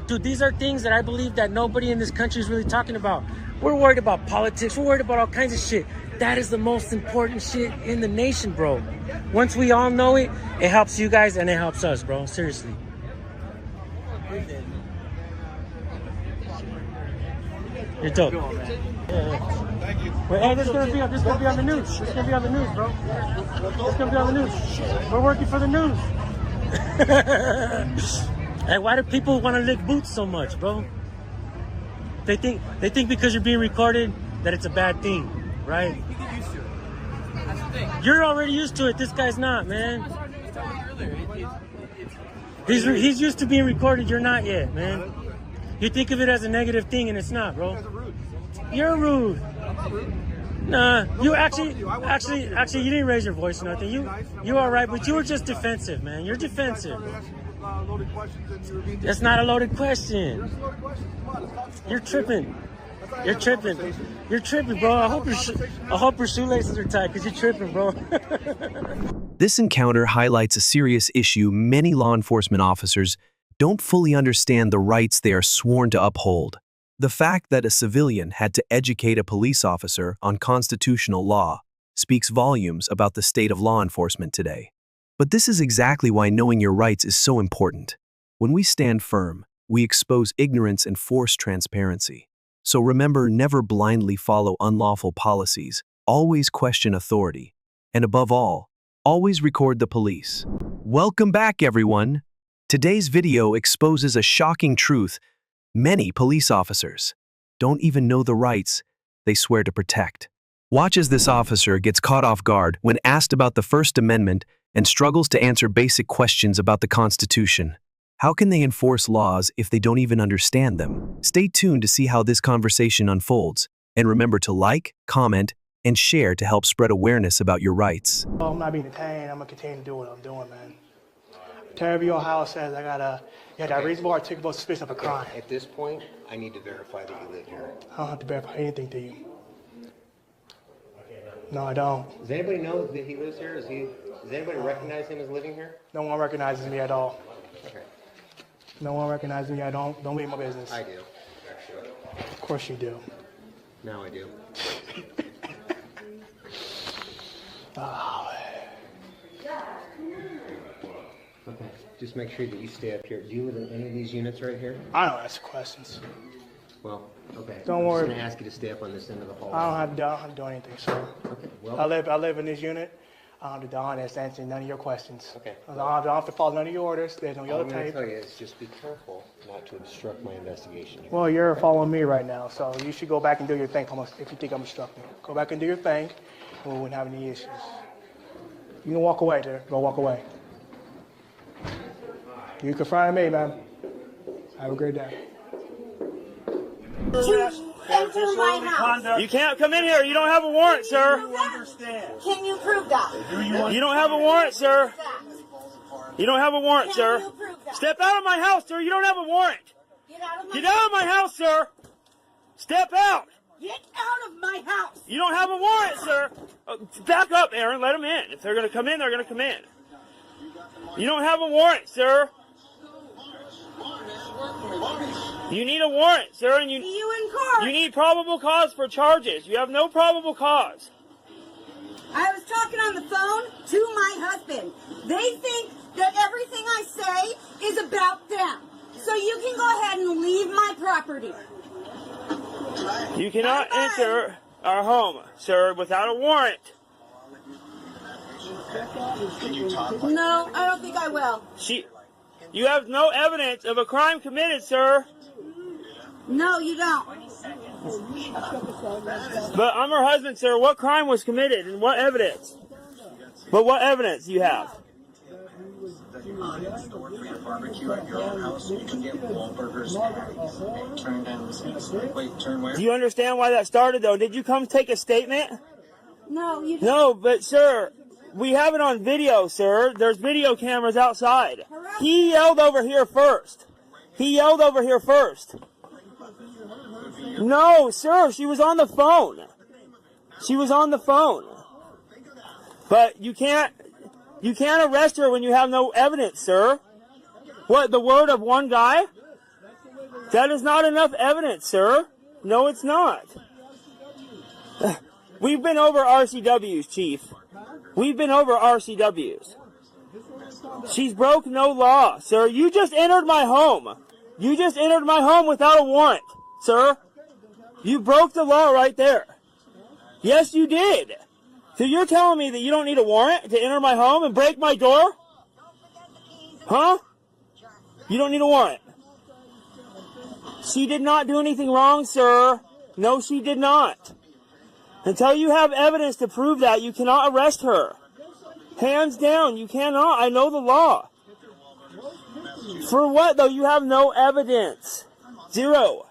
Dude, these are things that I believe that nobody in this country is really talking about. We're worried about politics. We're worried about all kinds of shit. That is the most important shit in the nation, bro. Once we all know it, it helps you guys and it helps us, bro. Seriously. You're dope. Thank you. Wait, hey, this is gonna be on the news. This is gonna be on the news, bro. This is gonna be on the news. We're working for the news. Hey, why do people want to lick boots so much, bro? They think because you're being recorded that it's a bad thing, right? You get used to it. That's the thing. You're already used to it. This guy's not, man. I started telling you earlier. He's used to being recorded. You're not yet, man. You think of it as a negative thing, and it's not, bro. You're rude. Nah, you actually, you didn't raise your voice or nothing. You all right, but you were just defensive, man. You're defensive. That's not a loaded question. You're tripping. You're tripping, bro. I hope your shoelaces are tight, because you're tripping, bro. This encounter highlights a serious issue many law enforcement officers don't fully understand the rights they are sworn to uphold. The fact that a civilian had to educate a police officer on constitutional law speaks volumes about the state of law enforcement today. But this is exactly why knowing your rights is so important. When we stand firm, we expose ignorance and force transparency. So remember, never blindly follow unlawful policies, always question authority, and above all, always record the police. Welcome back, everyone. Today's video exposes a shocking truth. Many police officers don't even know the rights they swear to protect. Watch as this officer gets caught off guard when asked about the First Amendment and struggles to answer basic questions about the Constitution. How can they enforce laws if they don't even understand them? Stay tuned to see how this conversation unfolds, and remember to like, comment, and share to help spread awareness about your rights. Well, I'm not being detained. I'm gonna continue to do what I'm doing, man. Terry Ohio says I got reasonable articulable suspicion of a crime. At this point, I need to verify that you live here. I don't have to verify anything to you. No, I don't. Does anybody know that he lives here? Does anybody recognize him as living here? No one recognizes me at all. Okay. No one recognizes me. I don't be in my business. I do, actually. Of course you do. Now I do. Oh. Okay, just make sure that you stay up here. Do you live in any of these units right here? I don't ask questions. Well, okay. Don't worry. I'm just going to ask you to stay up on this end of the hall. I don't have to do anything, sir. Okay, well. I live in this unit. I don't have to answer none of your questions. Okay. I don't have to follow none of your orders. There's no All yellow I'm going to tape. tell you is just be careful not to obstruct my investigation here. Well, you're following me right now, so you should go back and do your thing if you think I'm obstructing. Go back and do your thing, and we wouldn't have any issues. You can walk away, dear. Go walk away. You confront me, man. Have a great day. Enter my house. You can't come in here. You don't have a warrant, sir. You understand? Can you prove that? You don't have a warrant, sir. You don't have a warrant, Can sir. you prove that? Step out of my house, sir. You don't have a warrant. Get out of my Get out of my house, sir. Step out. Get out of my house. You don't have a warrant, sir. Back up, Aaron. Let them in. If they're going to come in, they're going to come in. You don't have a warrant, sir. You need a warrant, sir, and See you in court. you need probable cause for charges. You have no probable cause. I was talking on the phone to my husband. They think that everything I say is about them. So you can go ahead and leave my property. You cannot enter our home, sir, without a warrant. No, I don't think I will. You have no evidence of a crime committed, sir. No, you don't. But I'm her husband, sir. What crime was committed and what evidence? But what evidence do you have? Do you understand why that started, though? Did you come take a statement? No, you don't. No, but, sir, we have it on video, sir. There's video cameras outside. He yelled over here first. He yelled over here first. No, sir, she was on the phone. She was on the phone. But you can't arrest her when you have no evidence, sir. What, the word of one guy? That is not enough evidence, sir. No, it's not. We've been over RCWs, Chief. We've been over RCWs. She's broke no law, sir. You just entered my home. You just entered my home without a warrant, sir. You broke the law right there. Yes, you did. So you're telling me that you don't need a warrant to enter my home and break my door? Huh? You don't need a warrant. She did not do anything wrong, sir. No, she did not. Until you have evidence to prove that, you cannot arrest her. Hands down, you cannot. I know the law. For what, though? You have no evidence. Zero.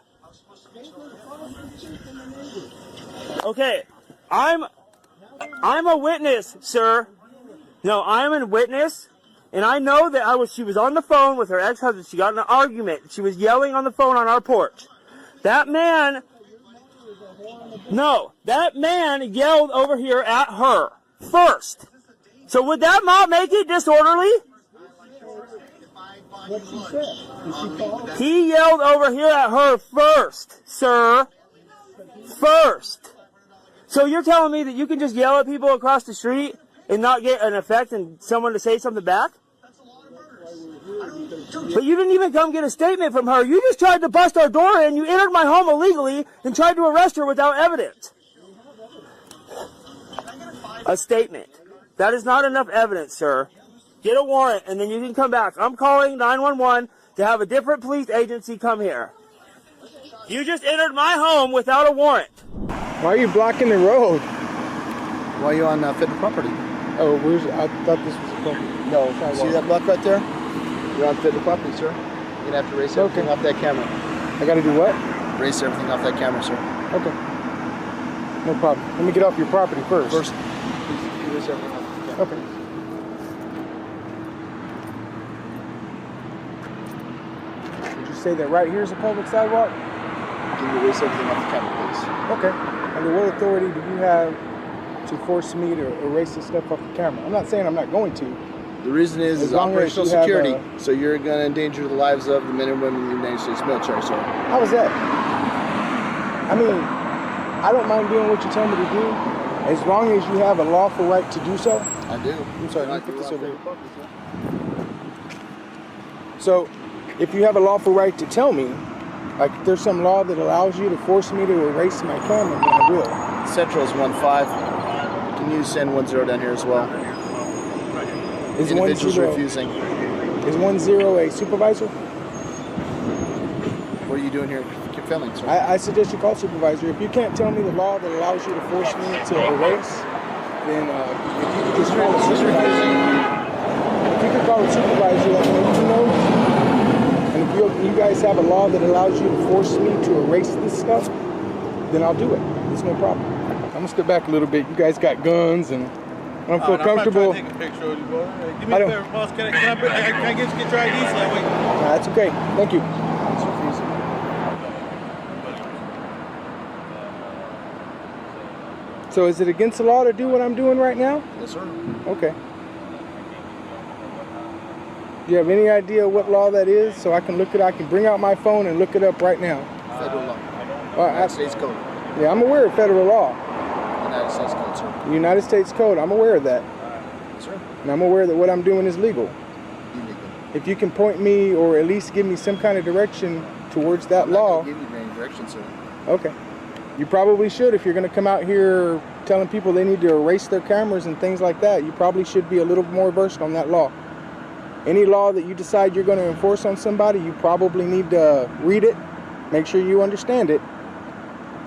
Okay, I'm a witness, sir. No, I'm a witness, and I know that she was on the phone with her ex-husband. She got in an argument. She was yelling on the phone on our porch. That man yelled over here at her first. So would that not make it disorderly? What she said. Did she call? He yelled over here at her first, sir. First. So you're telling me that you can just yell at people across the street and not get an effect and someone to say something back? But you didn't even come get a statement from her. You just tried to bust our door in. You entered my home illegally and tried to arrest her without evidence. A statement. That is not enough evidence, sir. Get a warrant and then you can come back. I'm calling 911 to have a different police agency come here. You just entered my home without a warrant. Why are you blocking the road? Why are you on federal property? Oh, I thought this was a property. No, see that block right there? You're on federal property, sir. You're going to have to erase everything off that camera. I got to do what? Erase everything off that camera, sir. Okay. No problem. Let me get off your property first. First, please erase everything off the camera. Okay. Did you say that right here is a public sidewalk? Can you erase everything off the camera, please? Okay. Under what authority do you have to force me to erase this stuff off the camera? I'm not saying I'm not going to. The reason is operational security, so you're going to endanger the lives of the men and women in the United States military, sir. How is that? I mean, I don't mind doing what you tell me to do, as long as you have a lawful right to do so. I do. I'm sorry, let me put this over here. So, if you have a lawful right to tell me, like if there's some law that allows you to force me to erase my camera, then I will. Central is 1-5. You can use send 1-0 down here as well. Is Individuals 1-0 refusing. Is 1-0 a supervisor? What are you doing here? Keep filming, sir. I suggest you call supervisor. If you can't tell me the law that allows you to force me to erase, then if you could just call a supervisor. If you could call a supervisor, let me know. And if you guys have a law that allows you to force me to erase this stuff, then I'll do it. It's no problem. I'm gonna step back a little bit. You guys got guns, and I don't feel comfortable. I'm not trying to take a picture of you, boy. Hey, do me a favor, boss. Can I get your ID so that way? Nah, that's okay. Thank you. So is it against the law to do what I'm doing right now? Yes, sir. Okay. Do you have any idea what law that is? So I can look it. I can bring out my phone and look it up right now. Federal law. United States Code. Yeah, I'm aware of federal law. United States Code, sir. The United States Code. I'm aware of that. Yes, sir. And I'm aware that what I'm doing is legal. Illegal. If you can point me or at least give me some kind of direction towards that law. I'm not gonna give you any direction, sir. Okay. You probably should. If you're going to come out here telling people they need to erase their cameras and things like that, you probably should be a little more versed on that law. Any law that you decide you're going to enforce on somebody, you probably need to read it, make sure you understand it,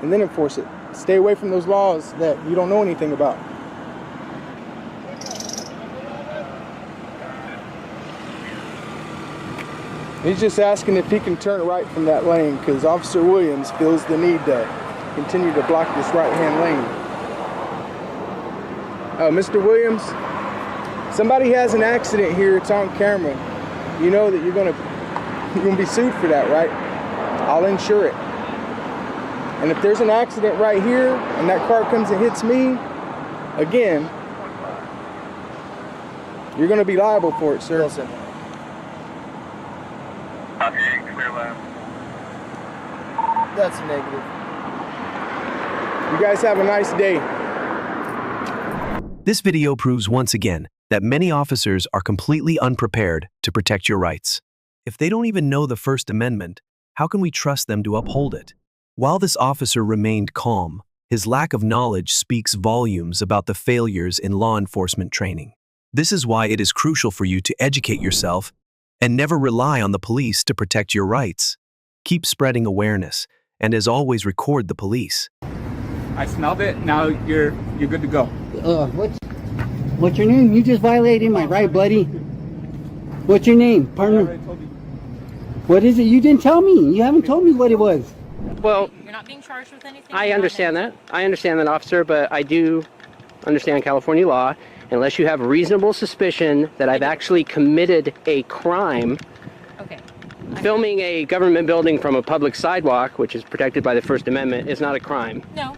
and then enforce it. Stay away from those laws that you don't know anything about. He's just asking if he can turn right from that lane because Officer Williams feels the need to continue to block this right-hand lane. Mr. Williams, somebody has an accident here, it's on camera. You know that you're gonna be sued for that, right? I'll insure it. And if there's an accident right here and that car comes and hits me, again, you're gonna be liable for it, sir. Wilson. That's negative. You guys have a nice day. This video proves once again that many officers are completely unprepared to protect your rights. If they don't even know the First Amendment, how can we trust them to uphold it? While this officer remained calm, his lack of knowledge speaks volumes about the failures in law enforcement training. This is why it is crucial for you to educate yourself and never rely on the police to protect your rights. Keep spreading awareness, and as always, record the police. I smelled it. Now you're good to go. What's your name? You just violated my right, buddy. What's your name, partner? What is it? You didn't tell me. You haven't told me what it was. Well, you're not being charged with anything. I understand that. I understand that, officer, but I do understand California law. Unless you have reasonable suspicion that I've actually committed a crime. Okay. Filming a government building from a public sidewalk, which is protected by the First Amendment, is not a crime. No.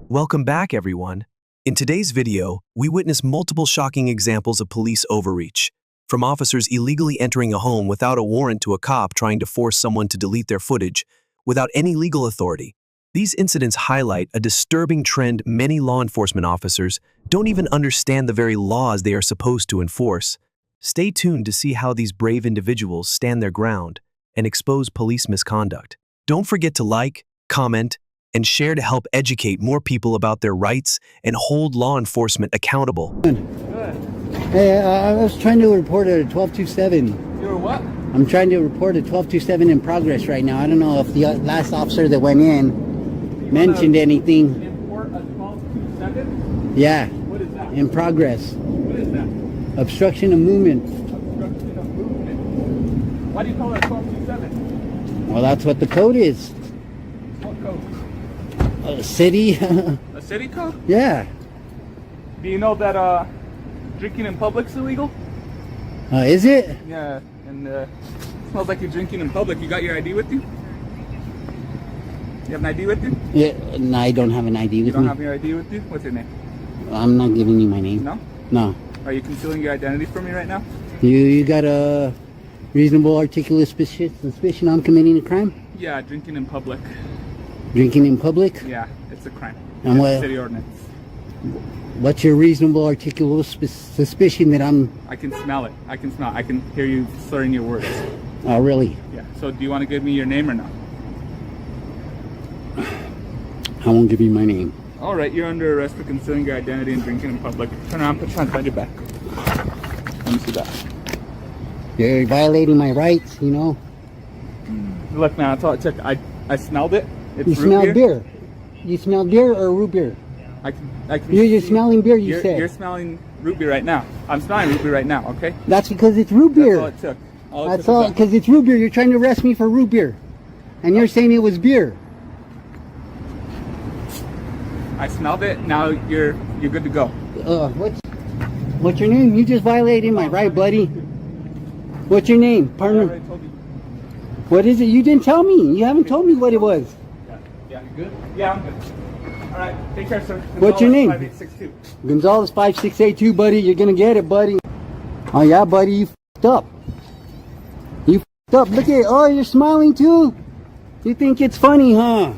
Welcome back, everyone. In today's video, we witness multiple shocking examples of police overreach, from officers illegally entering a home without a warrant to a cop trying to force someone to delete their footage without any legal authority. These incidents highlight a disturbing trend. Many law enforcement officers don't even understand the very laws they are supposed to enforce. Stay tuned to see how these brave individuals stand their ground and expose police misconduct. Don't forget to like, comment, and share to help educate more people about their rights and hold law enforcement accountable. Hey, I was trying to report a 1227. You were what? I'm trying to report a 1227 in progress right now. I don't know if the last officer that went in mentioned anything. Import a 1227? Yeah. What is that? In progress. What is that? Obstruction of movement. Obstruction of movement. Why do you call it 1227? Well, that's what the code is. What code? A city. A city code? Yeah. Do you know that drinking in public's illegal? Is it? Yeah, and it smells like you're drinking in public. You got your ID with you? You have an ID with you? Yeah, no, I don't have an ID with me. You don't have your ID with you? What's your name? I'm not giving you my name. No? No. Are you concealing your identity from me right now? You got a reasonable articulate suspicion I'm committing a crime? Yeah, drinking in public. Drinking in public? Yeah, it's a crime. And what? City ordinance. What's your reasonable articulable suspicion that I'm? I can smell it. I can smell. I can hear you slurring your words. Oh, really? Yeah. So do you want to give me your name or not? I won't give you my name. All right. You're under arrest for concealing your identity and drinking in public. Turn around. Put your hands behind your back. Let me see that. You're violating my rights, you know. Look, man. That's all it took. I smelled it. It's You root smell beer. You smell beer or root beer? I can You're smelling beer, you said. You're smelling root beer right now. I'm smelling root beer right now, okay? That's because it's root beer. That's all it took. That's all, because it's root beer. You're trying to arrest me for root beer. And you're saying it was beer. I smelled it. Now you're good to go. What's your name? You just violated my right, buddy. What's your name, partner? I already told you. What is it? You didn't tell me. You haven't told me what it was. Yeah, you good? Yeah, I'm good. All right, take care, sir. What's your name? 5862. Gonzalez 5682, buddy. You're gonna get it, buddy. Oh yeah, buddy, you f***ed up. You f***ed up. Look at, oh, you're smiling too? You think it's funny, huh?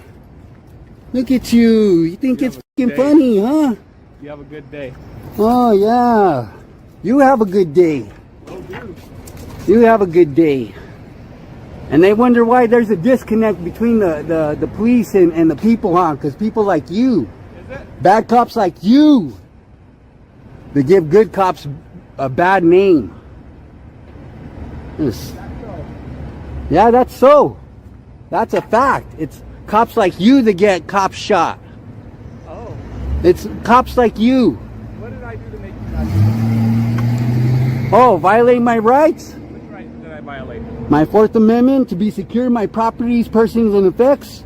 Look at you. You think it's fucking funny, huh? You have a good day. Oh yeah. You have a good day. You have a good day. And they wonder why there's a disconnect between the police and the people, huh? Because people like you, bad cops like you, they give good cops a bad name. Yes. Yeah, that's so. That's a fact. It's cops like you that get cops shot. Oh. It's cops like you. What did I do to make you not? Oh, violate my rights? Which right did I violate? My Fourth Amendment to be secure, my properties, persons, and effects.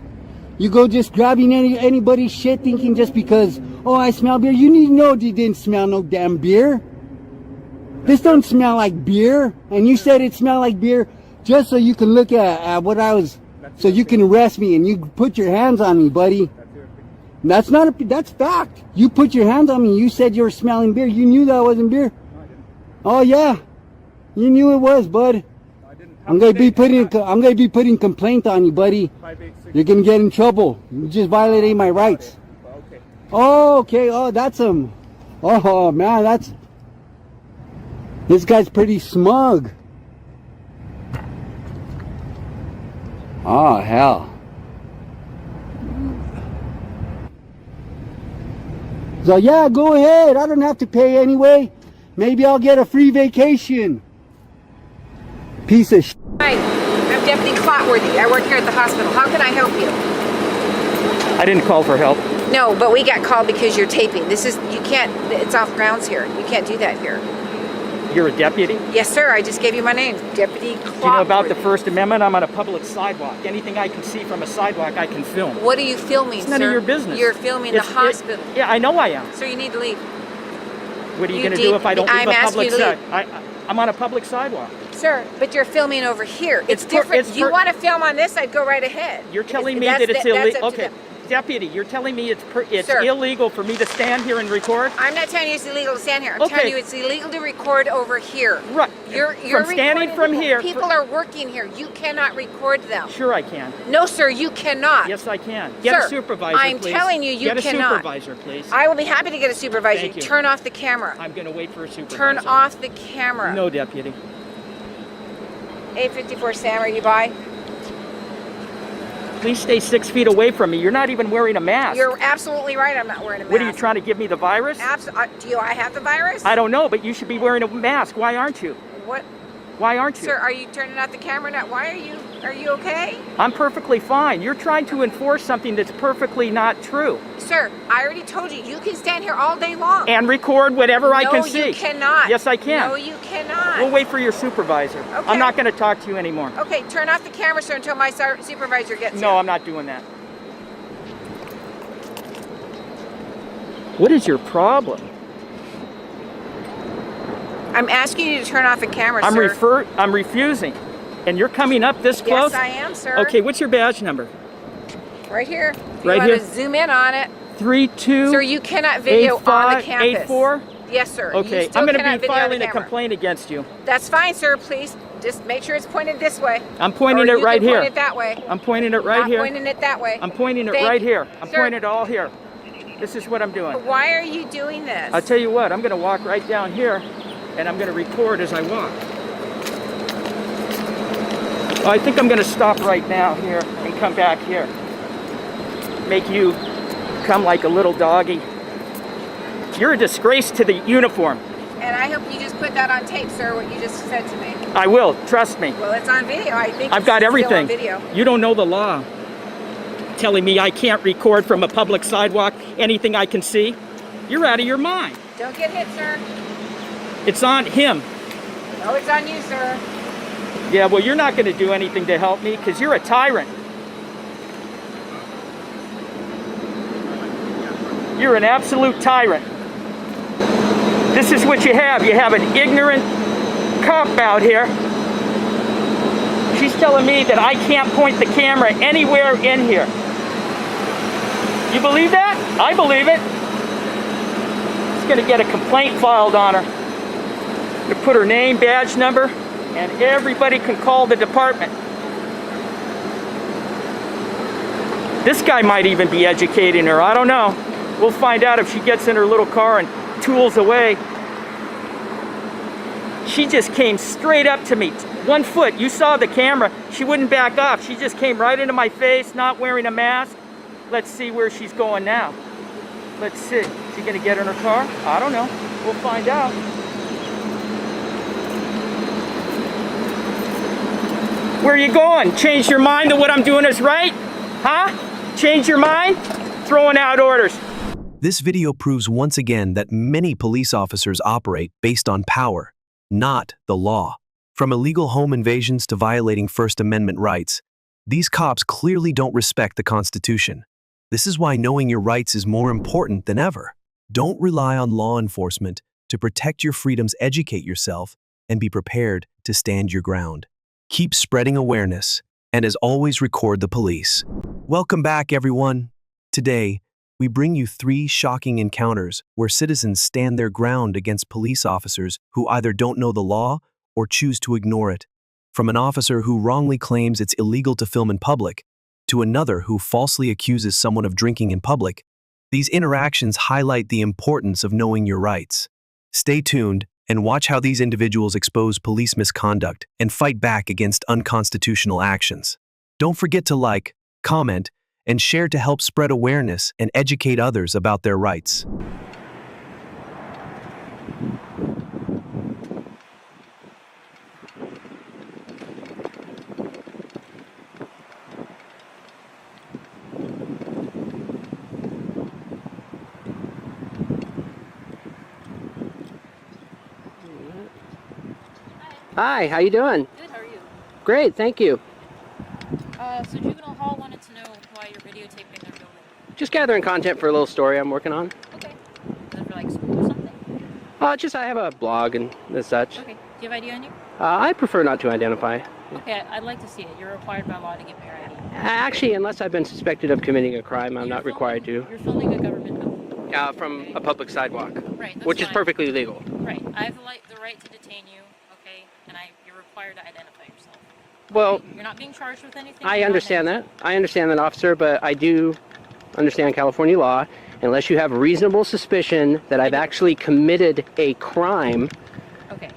You go just grabbing anybody's shit thinking just because, oh, I smell beer. You need to know you didn't smell no damn beer. This don't smell like beer. And you said it smelled like beer just so you can look at what I was, so you can arrest me and you put your hands on me, buddy. That's not that's fact. You put your hands on me. You said you were smelling beer. You knew that wasn't beer. Oh yeah, you knew it was, bud. I'm gonna be putting complaint on you, buddy. You're gonna get in trouble. You just violated my rights. Oh, okay. Oh, that's him. Oh man, this guy's pretty smug. Oh hell. So yeah, go ahead. I don't have to pay anyway. Maybe I'll get a free vacation. Piece of shit. Hi, I'm Deputy Clotworthy. I work here at the hospital. How can I help you? I didn't call for help. No, but we got called because you're taping. You can't, it's off grounds here. You can't do that here. You're a deputy? Yes, sir. I just gave you my name, Deputy Clotworthy. Do you know about the First Amendment? I'm on a public sidewalk. Anything I can see from a sidewalk, I can film. What are you filming, it's sir? None of your business. You're filming the hospital. Yeah, I know I am. So you need to leave. What are you going to do if I don't leave a public sidewalk? I'm on a public sidewalk. Sir, but you're filming over here. It's different. You want to film on this side, go right ahead. You're telling me that it's illegal. Okay, Deputy, you're telling me it's illegal for me to stand here and record? I'm not telling you it's illegal to stand here. I'm telling you it's illegal to record over here. Right. You're standing from here. People are working here. You cannot record them. Sure I can. No, sir, you cannot. Yes, I can. Get a supervisor, I'm please. telling you, you cannot. Get a supervisor, please. I will be happy to get a supervisor. Thank you. Turn off the camera. I'm going to wait for a supervisor. Turn off the camera. No, Deputy. 854 Sam, are you by? Please stay 6 feet away from me. You're not even wearing a mask. You're absolutely right. I'm not wearing a mask. What are you trying to give me, the virus? Do I have the virus? I don't know, but you should be wearing a mask. Why aren't you? What? Why aren't you? Sir, are you turning out the camera now? Why are you okay? I'm perfectly fine. You're trying to enforce something that's perfectly not true. Sir, I already told you, you can stand here all day long. And record whatever I can see. No, you cannot. Yes, I can. No, you cannot. We'll wait for your supervisor. Okay. I'm not going to talk to you anymore. Okay, turn off the camera, sir, until my supervisor gets here. No, I'm not doing that. What is your problem? I'm asking you to turn off the camera, sir. I'm refusing. And you're coming up this close? Yes, I am, sir. Okay, what's your badge number? Right here. Right you here? want to zoom in on it. 32. Sir, you cannot video on the campus. 84? Yes, sir. Okay, I'm going to be filing a complaint against you. That's fine, sir. Please, just make sure it's pointed this way. I'm pointing it right here. Point it that way. I'm pointing it right here. I'm pointing it that way. I'm pointing it right here. I'm pointing it all here. This is what I'm doing. Why are you doing this? I'll tell you what, I'm gonna walk right down here and I'm gonna record as I walk. I think I'm gonna stop right now here and come back here. Make you come like a little doggy. You're a disgrace to the uniform. And I hope you just put that on tape, sir, what you just said to me. I will, trust me. Well, it's on video. I think I've got it's everything. Still on video. You don't know the law. Telling me I can't record from a public sidewalk anything I can see. You're out of your mind. Don't get hit, sir. It's on him. No, it's on you, sir. Yeah, well, you're not going to do anything to help me because you're a tyrant. You're an absolute tyrant. This is what you have. You have an ignorant cop out here. She's telling me that I can't point the camera anywhere in here. You believe that? I believe it. She's going to get a complaint filed on her. To put her name, badge number, and everybody can call the department. This guy might even be educating her. I don't know. We'll find out if she gets in her little car and tools away. She just came straight up to me. 1 foot. You saw the camera. She wouldn't back off. She just came right into my face, not wearing a mask. Let's see where she's going now. Let's see. Is she going to get in her car? I don't know. We'll find out. Where are you going? Change your mind that what I'm doing is right? Huh? Change your mind? Throwing out orders. This video proves once again that many police officers operate based on power, not the law. From illegal home invasions to violating First Amendment rights, these cops clearly don't respect the Constitution. This is why knowing your rights is more important than ever. Don't rely on law enforcement to protect your freedoms. Educate yourself and be prepared to stand your ground. Keep spreading awareness, and as always, record the police. Welcome back, everyone. Today, we bring you 3 shocking encounters where citizens stand their ground against police officers who either don't know the law or choose to ignore it. From an officer who wrongly claims it's illegal to film in public, to another who falsely accuses someone of drinking in public, these interactions highlight the importance of knowing your rights. Stay tuned and watch how these individuals expose police misconduct and fight back against unconstitutional actions. Don't forget to like, comment, and share to help spread awareness and educate others about their rights. Hi, how you doing? Good, how are you? Great, thank you. So Juvenile Hall wanted to know why you're videotaping their building. Just gathering content for a little story I'm working on. Okay. Is it for like school or something? I have a blog and such. Okay. Do you have ID on you? I prefer not to identify. Okay, I'd like to see it. You're required by law to give me your ID. Actually, unless I've been suspected of committing a crime, I'm not required to. You're filming a government building. From a public sidewalk. Right, that's which is fine. perfectly legal. Right. I have the right to detain you, okay? And you're required to identify yourself. Well, You're not being charged with anything. I understand that. I understand that, officer, but I do understand California law. Unless you have reasonable suspicion that I've actually committed a crime, okay.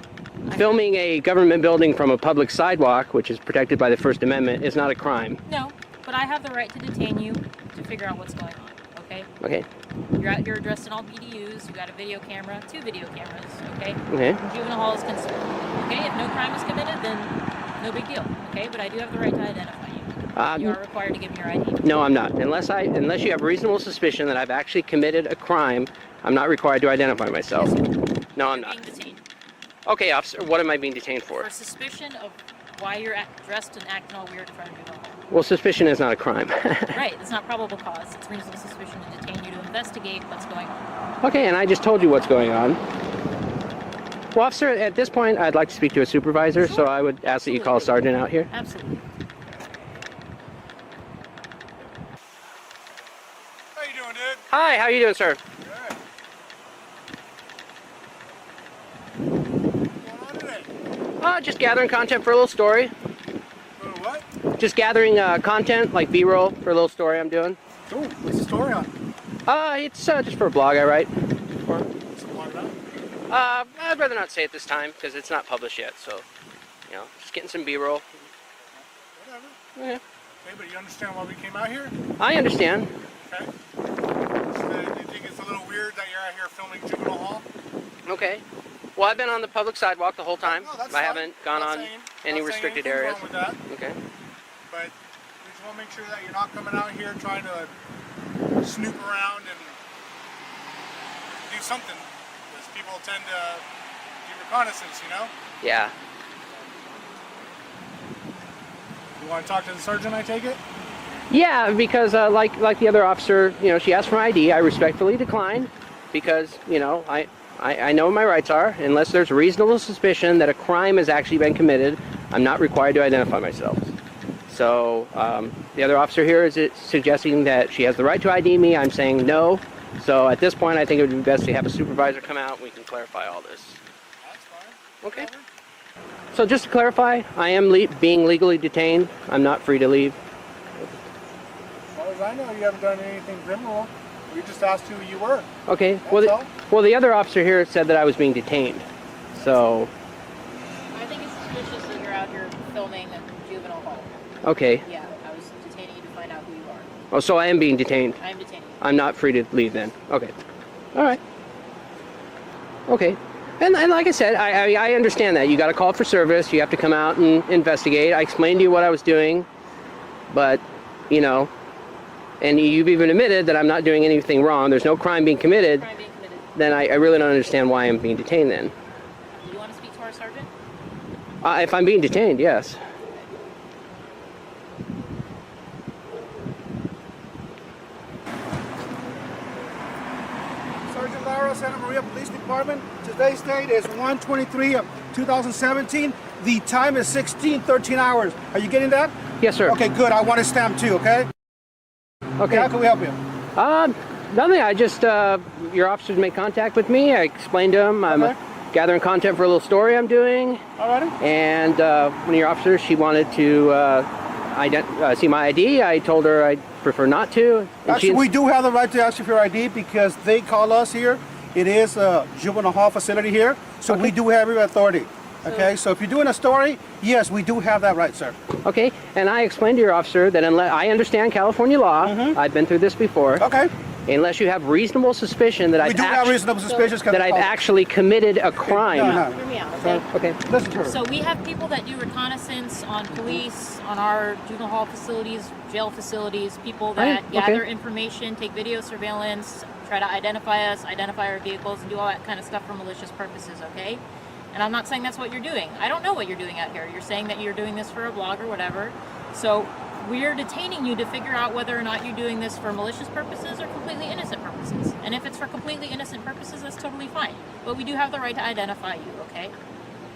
Filming a government building from a public sidewalk, which is protected by the First Amendment, is not a crime. No, but I have the right to detain you to figure out what's going on, okay? Okay. You're addressed in all BDUs, you got a video camera, 2 video cameras, okay? Okay. Juvenile Hall is concerned, okay? If no crime is committed, then no big deal, okay? But I do have the right to identify you. You are required to give me your ID. No, I'm not. Unless you have reasonable suspicion that I've actually committed a crime, I'm not required to identify myself. No, I'm not. Being detained. Okay, officer, what am I being detained for? For suspicion of why you're dressed and acting all weird in front of Juvenile Hall. Well, suspicion is not a crime. Right, it's not probable cause. It's reasonable suspicion to detain you to investigate what's going on. Okay, and I just told you what's going on. Well, officer, at this point, I'd like to speak to a supervisor, so I would ask that you call a sergeant out here. Absolutely. How you doing, dude? Hi, how you doing, sir? Just gathering content for a little story. For what? Just gathering content, like B-roll, for a little story I'm doing. Cool. What's the story on? It's just for a blog I write. What's the blog about? I'd rather not say it this time because it's not published yet. So, you know, just getting some B-roll. Whatever. Yeah. Okay, but you understand why we came out here? I understand. Okay. Do you think it's a little weird that you're out here filming Juvenile Hall? Okay. Well, I've been on the public sidewalk the whole time. No, that's I fine. haven't gone Not on saying- any not saying restricted anything areas. wrong with that. Okay. But we just want to make sure that you're not coming out here trying to snoop around and do something. Because people tend to do reconnaissance, you know? Yeah. You want to talk to the sergeant, I take it? Yeah, because like the other officer, you know, she asked for my ID. I respectfully declined because, you know, I know what my rights are. Unless there's reasonable suspicion that a crime has actually been committed, I'm not required to identify myself. So the other officer here is suggesting that she has the right to ID me. I'm saying no. So at this point, I think it would be best to have a supervisor come out and we can clarify all this. That's fine. Okay. So just to clarify, I am being legally detained. I'm not free to leave. As far as I know, you haven't done anything criminal. We just asked who you were. Okay. That's Well, the other officer here said that I was being detained. So. I think it's suspicious that you're out here filming a Juvenile Hall. Okay. Yeah, I was detaining you to find out who you are. Oh, so I am being detained. I am detaining you. I'm not free to leave then. Okay. All right. Okay. And like I said, I understand that. You got a call for service. You have to come out and investigate. I explained to you what I was doing. But, you know, and you've even admitted that I'm not doing anything wrong. There's no crime being committed. Then I really don't understand why I'm being detained then. Do you want to speak to our sergeant? If I'm being detained, yes. Sergeant Lara, Santa Maria Police Department. Today's date is 1/23/2017. The time is 16:13 hours. Are you getting that? Yes, sir. Okay, good. I want a stamp too, okay? Okay. How can we help you? Nothing. I just, your officers made contact with me. I explained to them I'm gathering content for a little story I'm doing. Alrighty. And one of your officers, she wanted to see my ID. I told her I'd prefer not to. And Actually, we do have the right to ask you for your ID because they call us here. It is a juvenile hall facility here, so we do have your authority. Okay, so if you're doing a story, yes, we do have that right, sir. Okay, and I explained to your officer that unless I understand California law, I've been through this before. Okay. Unless you have reasonable suspicion that I've actually committed a crime. Hear me out, okay? Okay. Listen to her. So we have people that do reconnaissance on police, on our juvenile hall facilities, jail facilities, people that gather information, take video surveillance, try to identify us, identify our vehicles, and do all that kind of stuff for malicious purposes, okay? And I'm not saying that's what you're doing. I don't know what you're doing out here. You're saying that you're doing this for a blog or whatever. So we're detaining you to figure out whether or not you're doing this for malicious purposes or completely innocent purposes. And if it's for completely innocent purposes, that's totally fine. But we do have the right to identify you, okay?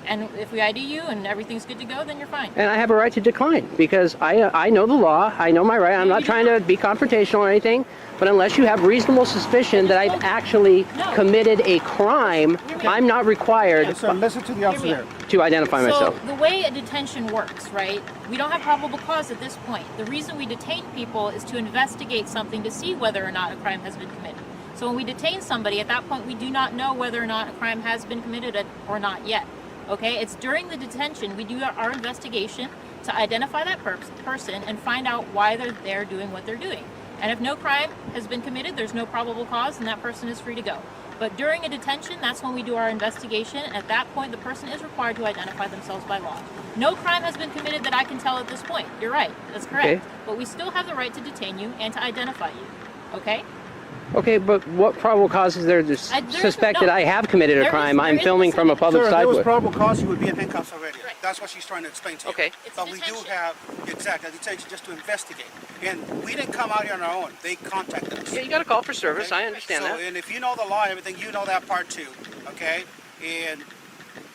And if we ID you and everything's good to go, then you're fine. And I have a right to decline because I know the law. I know my right. I'm not trying to be confrontational or anything. But unless you have reasonable suspicion that I've actually committed a crime, I'm not required listen to the officer to identify myself. So the way a detention works, right? We don't have probable cause at this point. The reason we detain people is to investigate something to see whether or not a crime has been committed. So when we detain somebody, at that point, we do not know whether or not a crime has been committed or not yet. Okay, it's during the detention we do our investigation to identify that person and find out why they're there doing what they're doing. And if no crime has been committed, there's no probable cause, and that person is free to go. But during a detention, that's when we do our investigation. And at that point, the person is required to identify themselves by law. No crime has been committed that I can tell at this point. You're right. That's correct. Okay. But we still have the right to detain you and to identify you. Okay? Okay, but what probable cause is there to suspect that I have committed a crime? I'm filming from a public Sir, if there was sidewalk. probable cause, you would be in handcuffs already. Right. That's what she's trying to explain to you. Okay. But we do have, a detention just to investigate. And we didn't come out here on our own. They contacted us. Yeah, you got a call for service. I understand that. And if you know the law and everything, you know that part too. Okay? And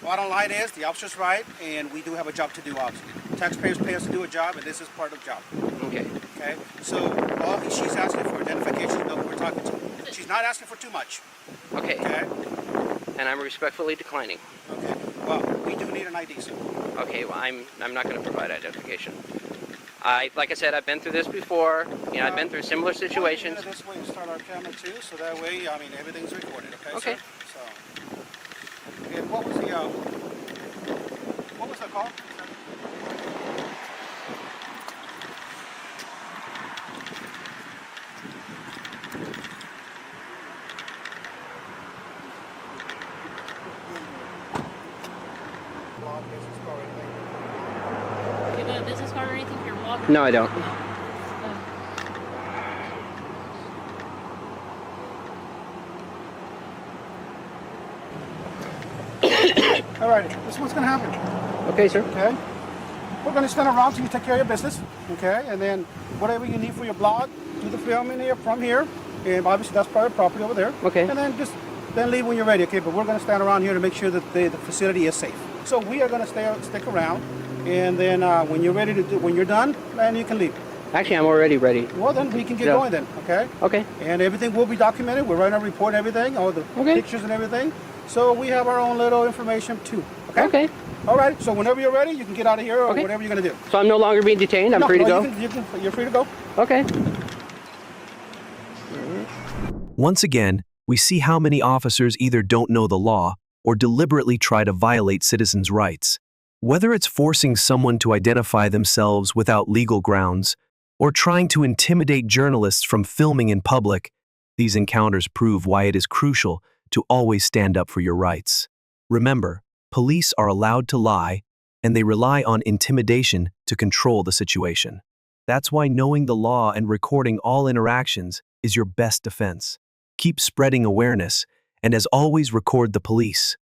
bottom line is, the officer's right, and we do have a job to do, obviously. Taxpayers pay us to do a job, and this is part of the job. Okay. Okay? So all she's asking for identification of who we're talking to. She's not asking for too much. Okay. Okay? And I'm respectfully declining. Okay. Well, we do need an ID, sir. Okay, well, I'm not going to provide identification. Like I said, I've been through this before. You know, I've been through similar situations. This way we start our camera too, so that way, I mean, everything's recorded, okay? Okay. Sir? So, and what was the call? Do you have a business card or anything for your blog? No, I don't. All right, this is what's going to happen. Okay, sir. Okay. We're going to stand around till you take care of your business. Okay, and then whatever you need for your blog, do the filming here from here, and obviously that's private property over there. Okay. And then then leave when you're ready. Okay, but we're going to stand around here to make sure that the facility is safe. So we are going to stick around, and then when you're ready to when you're done, then you can leave. Actually, I'm already ready. Well, then we can get Yeah. going then. Okay. Okay. And everything will be documented. We're writing a report, everything, all the pictures and everything. So we have our own little information too. Okay. Okay. All right. So whenever you're ready, you can get out of here or Okay. whatever you're going to do. So I'm no longer being detained. I'm No, free to no, go. You're free to go. Okay. Once again, we see how many officers either don't know the law or deliberately try to violate citizens' rights. Whether it's forcing someone to identify themselves without legal grounds or trying to intimidate journalists from filming in public, these encounters prove why it is crucial to always stand up for your rights. Remember, police are allowed to lie, and they rely on intimidation to control the situation. That's why knowing the law and recording all interactions is your best defense. Keep spreading awareness, and as always, record the police.